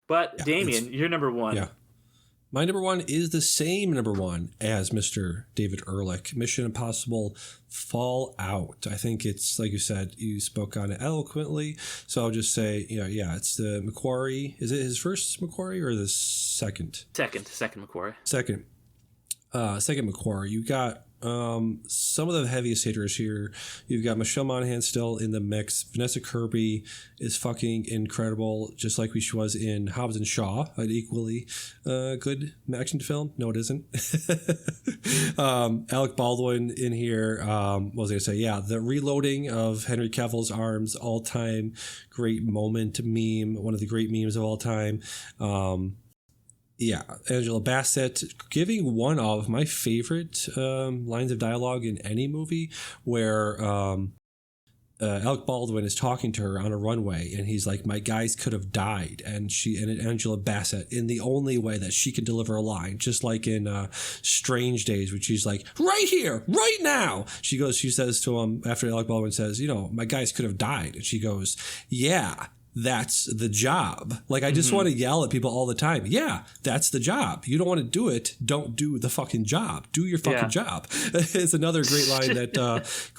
But Damien, you're number 1. Yeah. My number 1 is the same number 1 as Mr. David Ehrlich, Mission Impossible Fallout. I think it's, like you said, you spoke on it eloquently. So I'll just say, it's the Macquarie. Is it his first Macquarie or the second? Second Macquarie. Second Macquarie. You got some of the heaviest hitters here. You've got Michelle Monaghan still in the mix. Vanessa Kirby is fucking incredible, just like she was in Hobbs and Shaw, an equally good action film. No, it isn't. Alec Baldwin in here. What was I going to say? Yeah, the reloading of Henry Cavill's arms, all-time great moment meme, one of the great memes of all time. Yeah, Angela Bassett giving one of my favorite lines of dialogue in any movie, where Alec Baldwin is talking to her on a runway, and he's like, "My guys could have died," and Angela Bassett, in the only way that she can deliver a line, just like in Strange Days, which she's like, "Right here, right now." She says to him after Alec Baldwin says, "My guys could have died," and she goes, "Yeah. That's the job." I just want to yell at people all the time. Yeah, that's the job. You don't want to do it. Don't do the fucking job. Do your fucking job. It's another great line that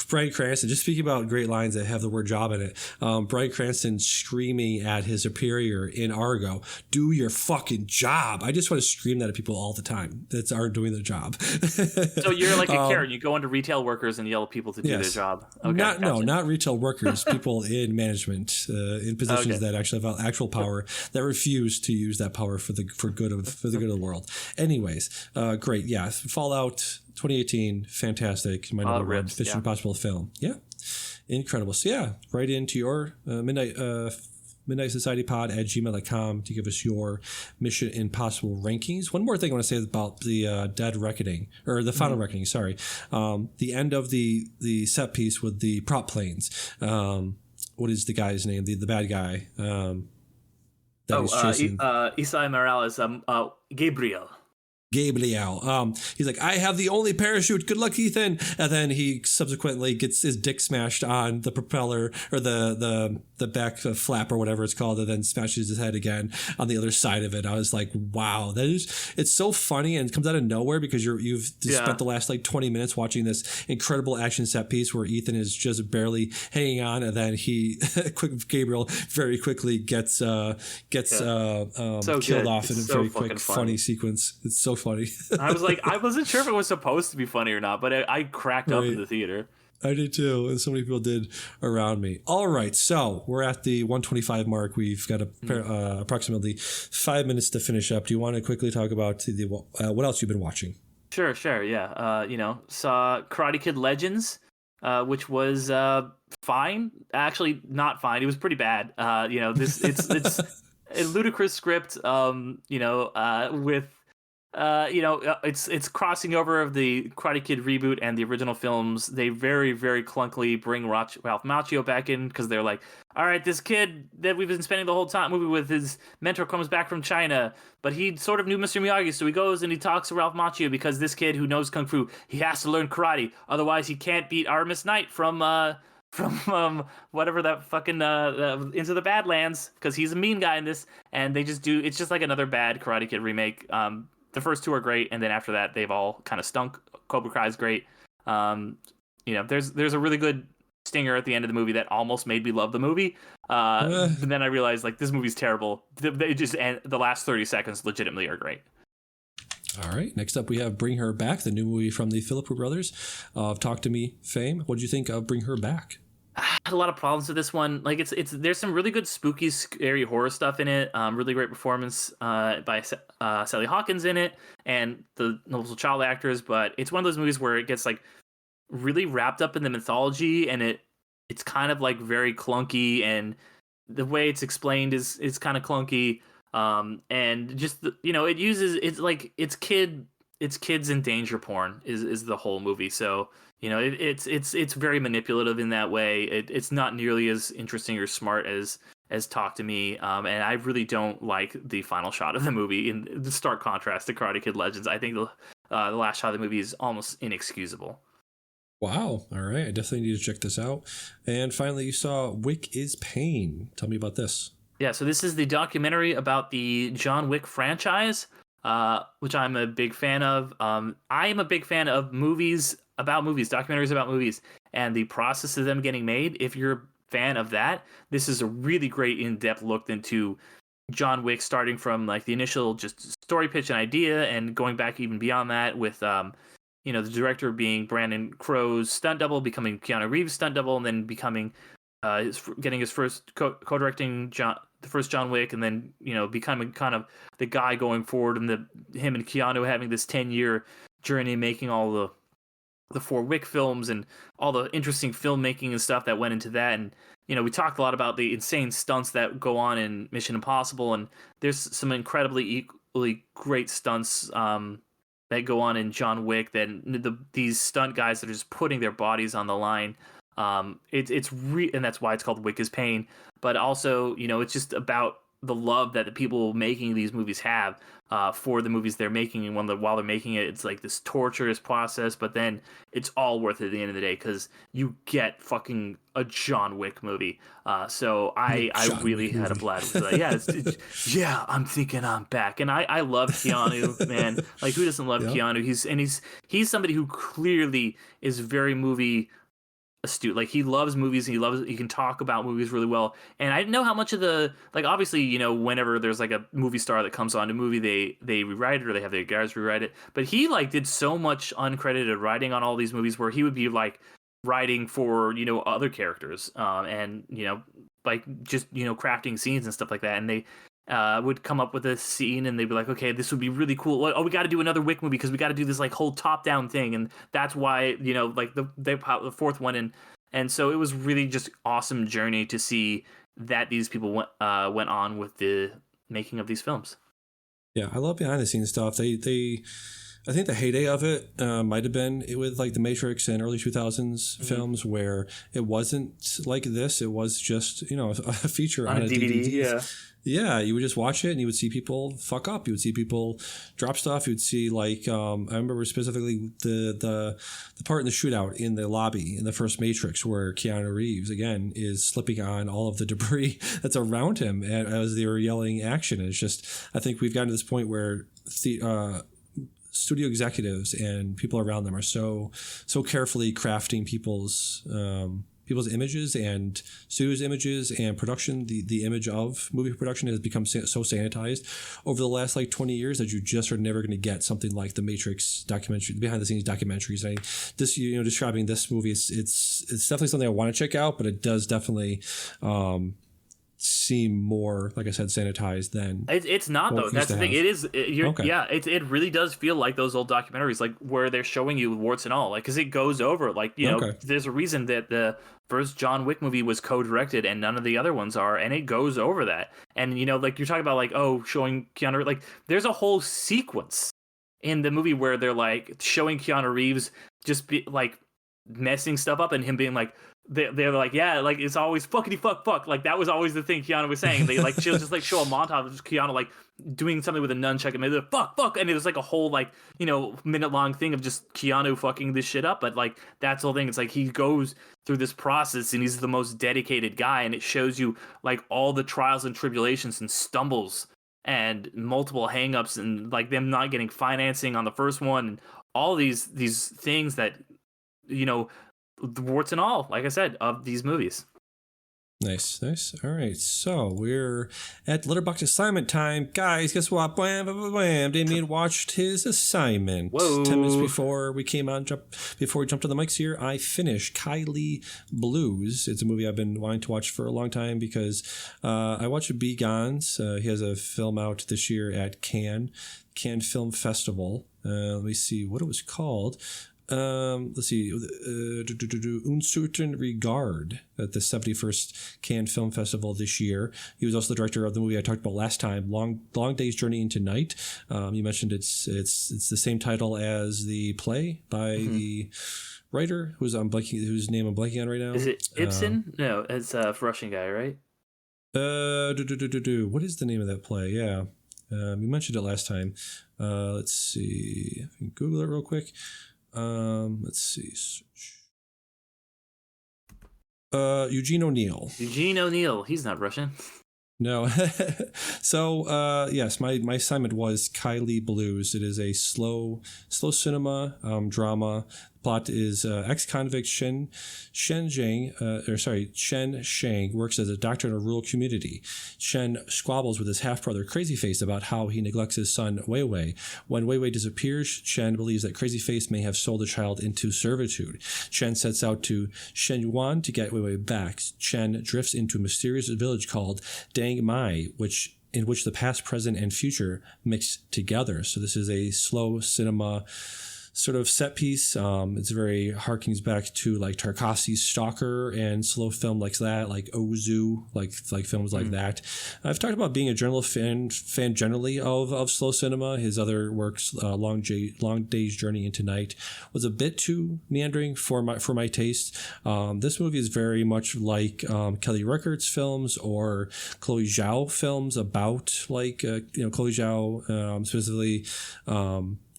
Bryan Cranston, just speaking about great lines that have the word job in it. Bryan Cranston screaming at his superior in Argo, "Do your fucking job." I just want to scream that at people all the time that aren't doing their job. So you're like a Karen. You go into retail workers and yell at people to do their job. Okay, not retail workers. People in management, in positions that actually have actual power, that refuse to use that power for the good of the world. Anyways, great. Yeah, Fallout 2018, fantastic. My number 1 Mission Impossible film. Yeah. Incredible. So yeah, right into your Midnight Society Pod at gmail.com to give us your Mission Impossible rankings. One more thing I want to say about the Dead Reckoning, or the Final Reckoning, sorry. The end of the set piece with the prop planes. What is the guy's name? The bad guy that he's chasing. Isai Morales, Gabriel. Gabriel. He's like, I have the only parachute. Good luck, Ethan. And then he subsequently gets his dick smashed on the propeller or the back flap or whatever it's called, and then smashes his head again on the other side of it. I was like, wow, it's so funny, and it comes out of nowhere because you've spent the last like 20 minutes watching this incredible action set piece where Ethan is just barely hanging on, and then Gabriel very quickly gets killed off in a very quick, funny sequence. It's so funny. I was like, I wasn't sure if it was supposed to be funny or not, but I cracked up in the theater. I did too, and so many people did around me. All right, so we're at the 125 mark. We've got approximately 5 minutes to finish up. Do you want to quickly talk about what else you've been watching? Sure, yeah. Saw Karate Kid Legends, which was fine. Actually, not fine. It was pretty bad. It's a ludicrous script. With. It's crossing over of the Karate Kid reboot and the original films. They very, very clunkily bring Ralph Macchio back in because they're like, all right, this kid that we've been spending the whole time movie with, his mentor comes back from China, but he sort of knew Mr. Miyagi, so he goes and he talks to Ralph Macchio because this kid who knows Kung Fu, he has to learn karate, otherwise he can't beat Artemis Knight from whatever that fucking Into the Badlands, because he's a mean guy in this, and it's just like another bad Karate Kid remake. The first two are great, and then after that, they've all kind of stunk. Cobra Kai is great. There's a really good stinger at the end of the movie that almost made me love the movie. But then I realized, like, this movie's terrible. They just end, the last 30 seconds legitimately are great. All right. Next up, we have Bring Her Back, the new movie from the Philippou brothers of Talk to Me fame. What did you think of Bring Her Back? I had a lot of problems with this one. Like, there's some really good spooky, scary horror stuff in it. Really great performance by Sally Hawkins in it, and the noble child actors. But it's one of those movies where it gets like really wrapped up in the mythology, and it's kind of like very clunky, and the way it's explained is kind of clunky. And just it uses it's kids in danger porn is the whole movie. So. It's very manipulative in that way. It's not nearly as interesting or smart as Talk to Me. And I really don't like the final shot of the movie in the stark contrast to Karate Kid Legends. I think the last shot of the movie is almost inexcusable. Wow. All right. I definitely need to check this out. And finally, you saw Wick is Pain. Tell me about this. Yeah. So this is the documentary about the John Wick franchise, which I'm a big fan of. I am a big fan of documentaries about movies, and the process of them getting made. If you're a fan of that, this is a really great in-depth look into John Wick, starting from like the initial just story pitch and idea, and going back even beyond that with the director being Brandon Crow's stunt double, becoming Keanu Reeves' stunt double, and then becoming getting his first co-directing the first John Wick, and then becoming kind of the guy going forward, and him and Keanu having this 10-year journey, making all the 4 Wick films and all the interesting filmmaking and stuff that went into that. And we talked a lot about the insane stunts that go on in Mission Impossible, and there's some incredibly equally great stunts that go on in John Wick, that these stunt guys that are just putting their bodies on the line. And that's why it's called Wick is Pain. But also, it's just about the love that the people making these movies have for the movies they're making, and while they're making it, it's like this torturous process, but then it's all worth it at the end of the day because you get fucking a John Wick movie. So I really had a blast with that. Yeah, I'm thinking I'm back, and I love Keanu, man. Like, who doesn't love Keanu? He's somebody who clearly is very movie astute. Like, he loves movies, and he can talk about movies really well. And I didn't know how much of obviously, whenever there's like a movie star that comes on a movie, they rewrite it, or they have their guys rewrite it. But he did so much uncredited writing on all these movies, where he would be like writing for other characters, and just crafting scenes and stuff like that. And they would come up with a scene, and they'd be like, okay, this would be really cool. Oh, we got to do another Wick movie because we got to do this like whole top down thing. And that's why, the 4th one And so it was really just awesome journey to see that these people went on with the making of these films. Yeah, I love behind the scenes stuff. I think the heyday of it might have been with like the Matrix and early 2000s films, where it wasn't like this. It was just, you know, a feature on a DVD. Yeah. Yeah, you would just watch it and you would see people fuck up. You would see people drop stuff. You would see like I remember specifically the part in the shootout in the lobby in the first Matrix where Keanu Reeves again is slipping on all of the debris that's around him as they were yelling action. And it's just, I think we've gotten to this point where studio executives and people around them are so carefully crafting people's images and studios' images and production. The image of movie production has become so sanitized over the last like 20 years that you just are never going to get something like the Matrix documentary, behind the scenes documentaries. This, you know, describing this movie, it's definitely something I want to check out, but it does definitely seem more, like I said, sanitized than it's not though. That's the thing. It is. Okay. Yeah. It really does feel like those old documentaries, like where they're showing you warts and all, like because it goes over, like, you know, Okay. there's a reason that the first John Wick movie was co-directed and none of the other ones are, and it goes over that. And you know, like you're talking about, like, oh, showing Keanu, like there's a whole sequence in the movie where they're like showing Keanu Reeves just be like messing stuff up and him being like, they're like, yeah, like it's always fuckity fuck, like that was always the thing Keanu was saying. They like she'll just like show a montage of Keanu like doing something with a nunchuck and they're like, fuck, and it was like a whole like, you know, minute long thing of just Keanu fucking this shit up. But like that's the whole thing. It's like he goes through this process and he's the most dedicated guy, and it shows you like all the trials and tribulations and stumbles and multiple hangups and like them not getting financing on the first one and all these things that, you know, the warts and all, like I said, of these movies. Nice. All right, so we're at Letterboxd assignment time, guys. Guess what? Bam, bam, bam, bam. Damien watched his assignment. Whoa. 10 minutes before we came on, before we jumped on the mics here, I finished Kylie Blues. It's a movie I've been wanting to watch for a long time because I watched Be Gone's. He has a film out this year at Cannes Film Festival. Let me see what it was called. Let's see, Uncertain Regard at the 71st Cannes Film Festival this year. He was also the director of the movie I talked about last time, Long Day's Journey into Night. You mentioned it's the same title as the play by the writer whose name I'm blanking on right now. Is it Ibsen? No, it's a Russian guy, right? What is the name of that play? Yeah. You mentioned it last time. Let's see. I can Google it real quick. Let's see. Eugene O'Neill. Eugene O'Neill. He's not Russian. No. So, yes, my assignment was Kylie Blues. It is a slow cinema drama. Plot is ex-convict Shen Shang works as a doctor in a rural community. Shen squabbles with his half-brother Crazy Face about how he neglects his son Wei Wei. When Wei Wei disappears, Shen believes that Crazy Face may have sold the child into servitude. Shen sets out to Shen Yuan to get Wei Wei back. Shen drifts into a mysterious village called Dang Mai, in which the past, present, and future mix together. So this is a slow cinema sort of set piece. It's very harkens back to like Tarkovsky's Stalker and slow film like that, like Ozu, like films like that. I've talked about being a fan generally of slow cinema. His other works, Long Day's Journey into Night, was a bit too meandering for my taste. This movie is very much like Kelly Reichardt's films or Chloe Zhao films about like Chloe Zhao specifically.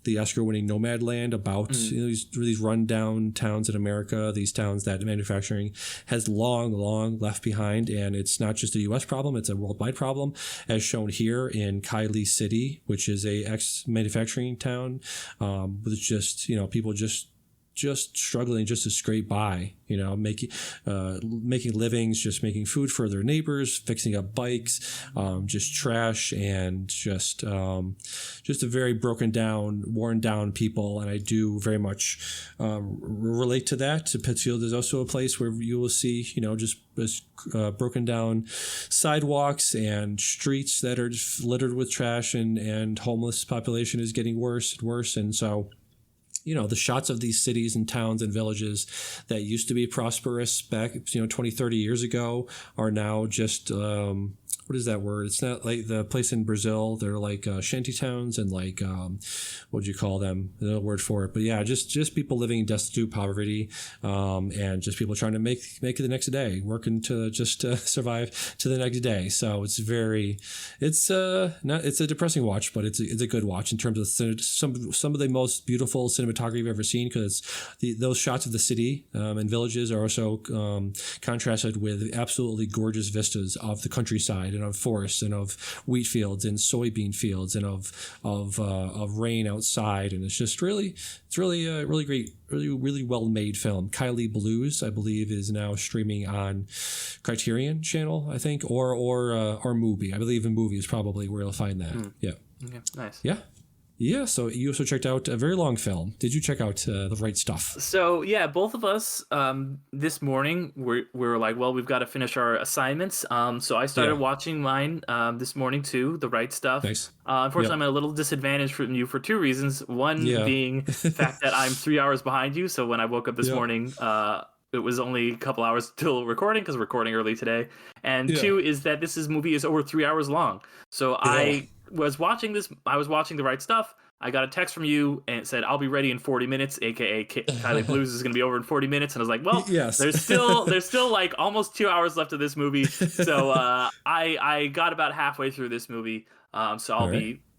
The Oscar-winning Nomadland, about these run-down towns in America, these towns that manufacturing has long left behind, and it's not just a U.S. problem; it's a worldwide problem, as shown here in Kylie City, which is a ex-manufacturing town with just people just struggling just to scrape by, making livings, just making food for their neighbors, fixing up bikes, just trash, and just a very broken down, worn down people. And I do very much relate to that. Pittsfield is also a place where you will see, just broken down sidewalks and streets that are just littered with trash, and homeless population is getting worse and worse. And so the shots of these cities and towns and villages that used to be prosperous back, 20, 30 years ago are now just, what is that word? It's not like the place in Brazil. They're like shanty towns and like, what would you call them? There's no word for it. But yeah, just people living in destitute poverty, and just people trying to make it the next day, working to just survive to the next day. So it's a depressing watch, but it's a good watch in terms of some of the most beautiful cinematography I've ever seen, because those shots of the city and villages are also contrasted with absolutely gorgeous vistas of the countryside and of forests and of wheat fields and soybean fields and of rain outside, and it's really a really great, really well made film. Kylie Blues, I believe, is now streaming on Criterion Channel, I think, or Mubi. I believe in Mubi is probably where you'll find that. Yeah. Okay, nice. Yeah, so you also checked out a very long film. Did you check out The Right Stuff? So yeah, both of us this morning we're like, well, we've got to finish our assignments. So I started watching mine this morning too, The Right Stuff. Nice. Unfortunately, I'm at a little disadvantage from you for two reasons. One being the fact that I'm 3 hours behind you. So when I woke up this morning, it was only a couple hours till recording because we're recording early today. And two is that this movie is over 3 hours long. So I was watching The Right Stuff. I got a text from you and it said, I'll be ready in 40 minutes, aka Kylie Blues is going to be over in 40 minutes. And I was like, well, there's still like almost 2 hours left of this movie. So I got about halfway through this movie. So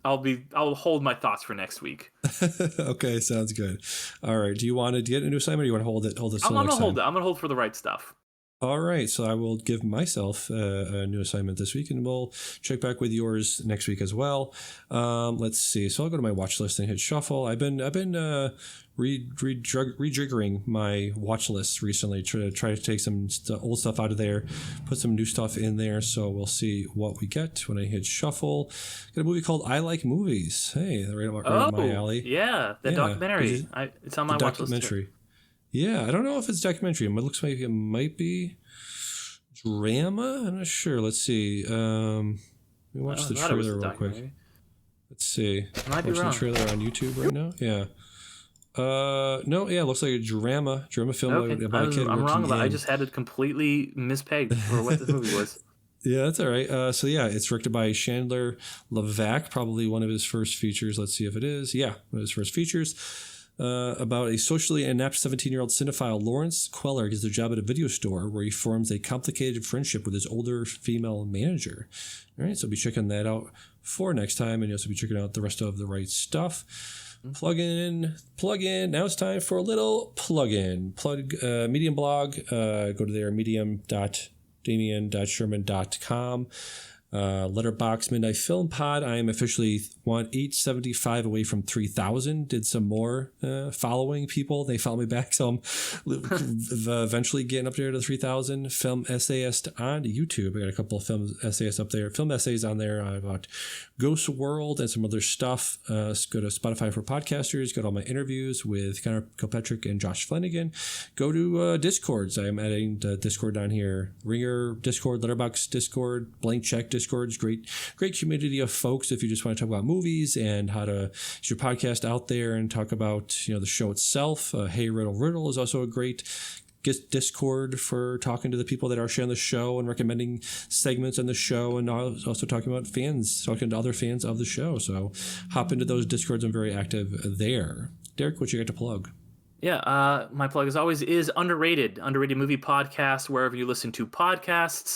I'll hold my thoughts for next week. Okay, sounds good. All right. Do you want to get a new assignment, or do you want to hold it? I'm going to hold it. I'm going to hold For the Right Stuff. All right, so I will give myself a new assignment this week, and we'll check back with yours next week as well. Let's see. So I'll go to my watch list and hit shuffle. I've been rejiggering my watch list recently to try to take some old stuff out of there, put some new stuff in there. So we'll see what we get when I hit shuffle. Got a movie called I Like Movies. Hey, right up my alley. Yeah, the documentary. It's on my watch list too. Yeah, I don't know if it's documentary. It looks like it might be drama. I'm not sure. Let's see. Let me watch the trailer real quick. Let's see. Might be wrong. The trailer on YouTube right now. Yeah. No. Yeah, it looks like a drama film about a kid. I'm wrong about. I just had it completely mispegged for what this movie was. Yeah, that's all right. So yeah, it's directed by Chandler Levac, probably one of his first features. Let's see if it is. Yeah, one of his first features. About a socially inept 17-year-old cinephile, Lawrence Queller gets a job at a video store where he forms a complicated friendship with his older female manager. All right, so be checking that out for next time, and you'll also be checking out the rest of The Right Stuff. Plug in. Now it's time for a little plug-in. Medium blog. Go to their medium.damian.sherman.com. Letterboxd Midnight Film Pod. I am officially 875 away from 3,000. Did some more following people. They follow me back, so I'm eventually getting up there to 3,000. Film essayist on YouTube. I got a couple of film essays up there. Film essays on there about Ghost World and some other stuff. Go to Spotify for podcasters. Got all my interviews with Connor Kilpatrick and Josh Flanagan. Go to Discords. I am adding the Discord down here. Ringer Discord, Letterboxd Discord, Blank Check Discord. Great community of folks if you just want to talk about movies and how to get your podcast out there and talk about the show itself. Hey Riddle is also a great Discord for talking to the people that are sharing the show and recommending segments on the show, and also talking to other fans of the show. So hop into those Discords. I'm very active there. Derek, what you got to plug? Yeah, my plug as always is Underrated Movie Podcast, wherever you listen to podcasts.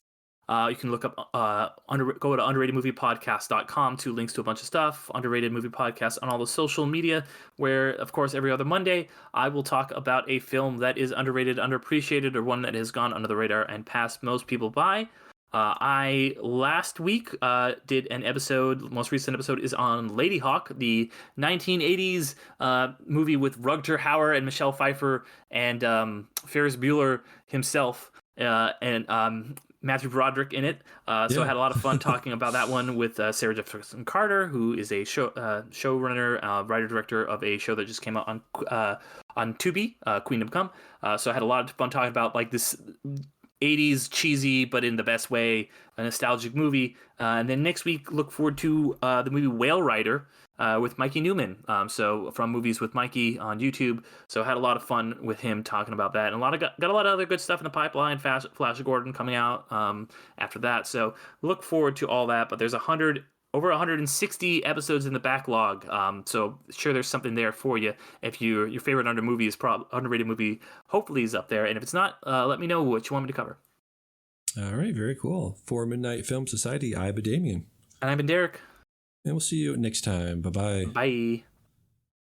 You can look up, go to underratedmoviepodcast.com to links to a bunch of stuff. Underrated Movie Podcast on all the social media, where, of course, every other Monday, I will talk about a film that is underrated, underappreciated, or one that has gone under the radar and passed most people by. I last week did an episode. The most recent episode is on Ladyhawke, the 1980s movie with Rutger Hauer and Michelle Pfeiffer and Ferris Bueller himself, and Matthew Broderick in it. So I had a lot of fun talking about that one with Sarah Jessica Carter, who is a showrunner, writer-director of a show that just came out on Tubi, Queendom Come. So I had a lot of fun talking about like this 80s cheesy, but in the best way, a nostalgic movie. And then next week, look forward to the movie Whale Rider, with Mikey Newman. So from Movies with Mikey on YouTube. So had a lot of fun with him talking about that, and got a lot of other good stuff in the pipeline. Flash Gordon coming out after that. So look forward to all that. But there's over 160 episodes in the backlog. So sure, there's something there for you. If your favorite underrated movie hopefully is up there, and if it's not, let me know what you want me to cover. All right, very cool. For Midnight Film Society, I've been Damien. And I've been Derek. And we'll see you next time. Bye-bye. Bye.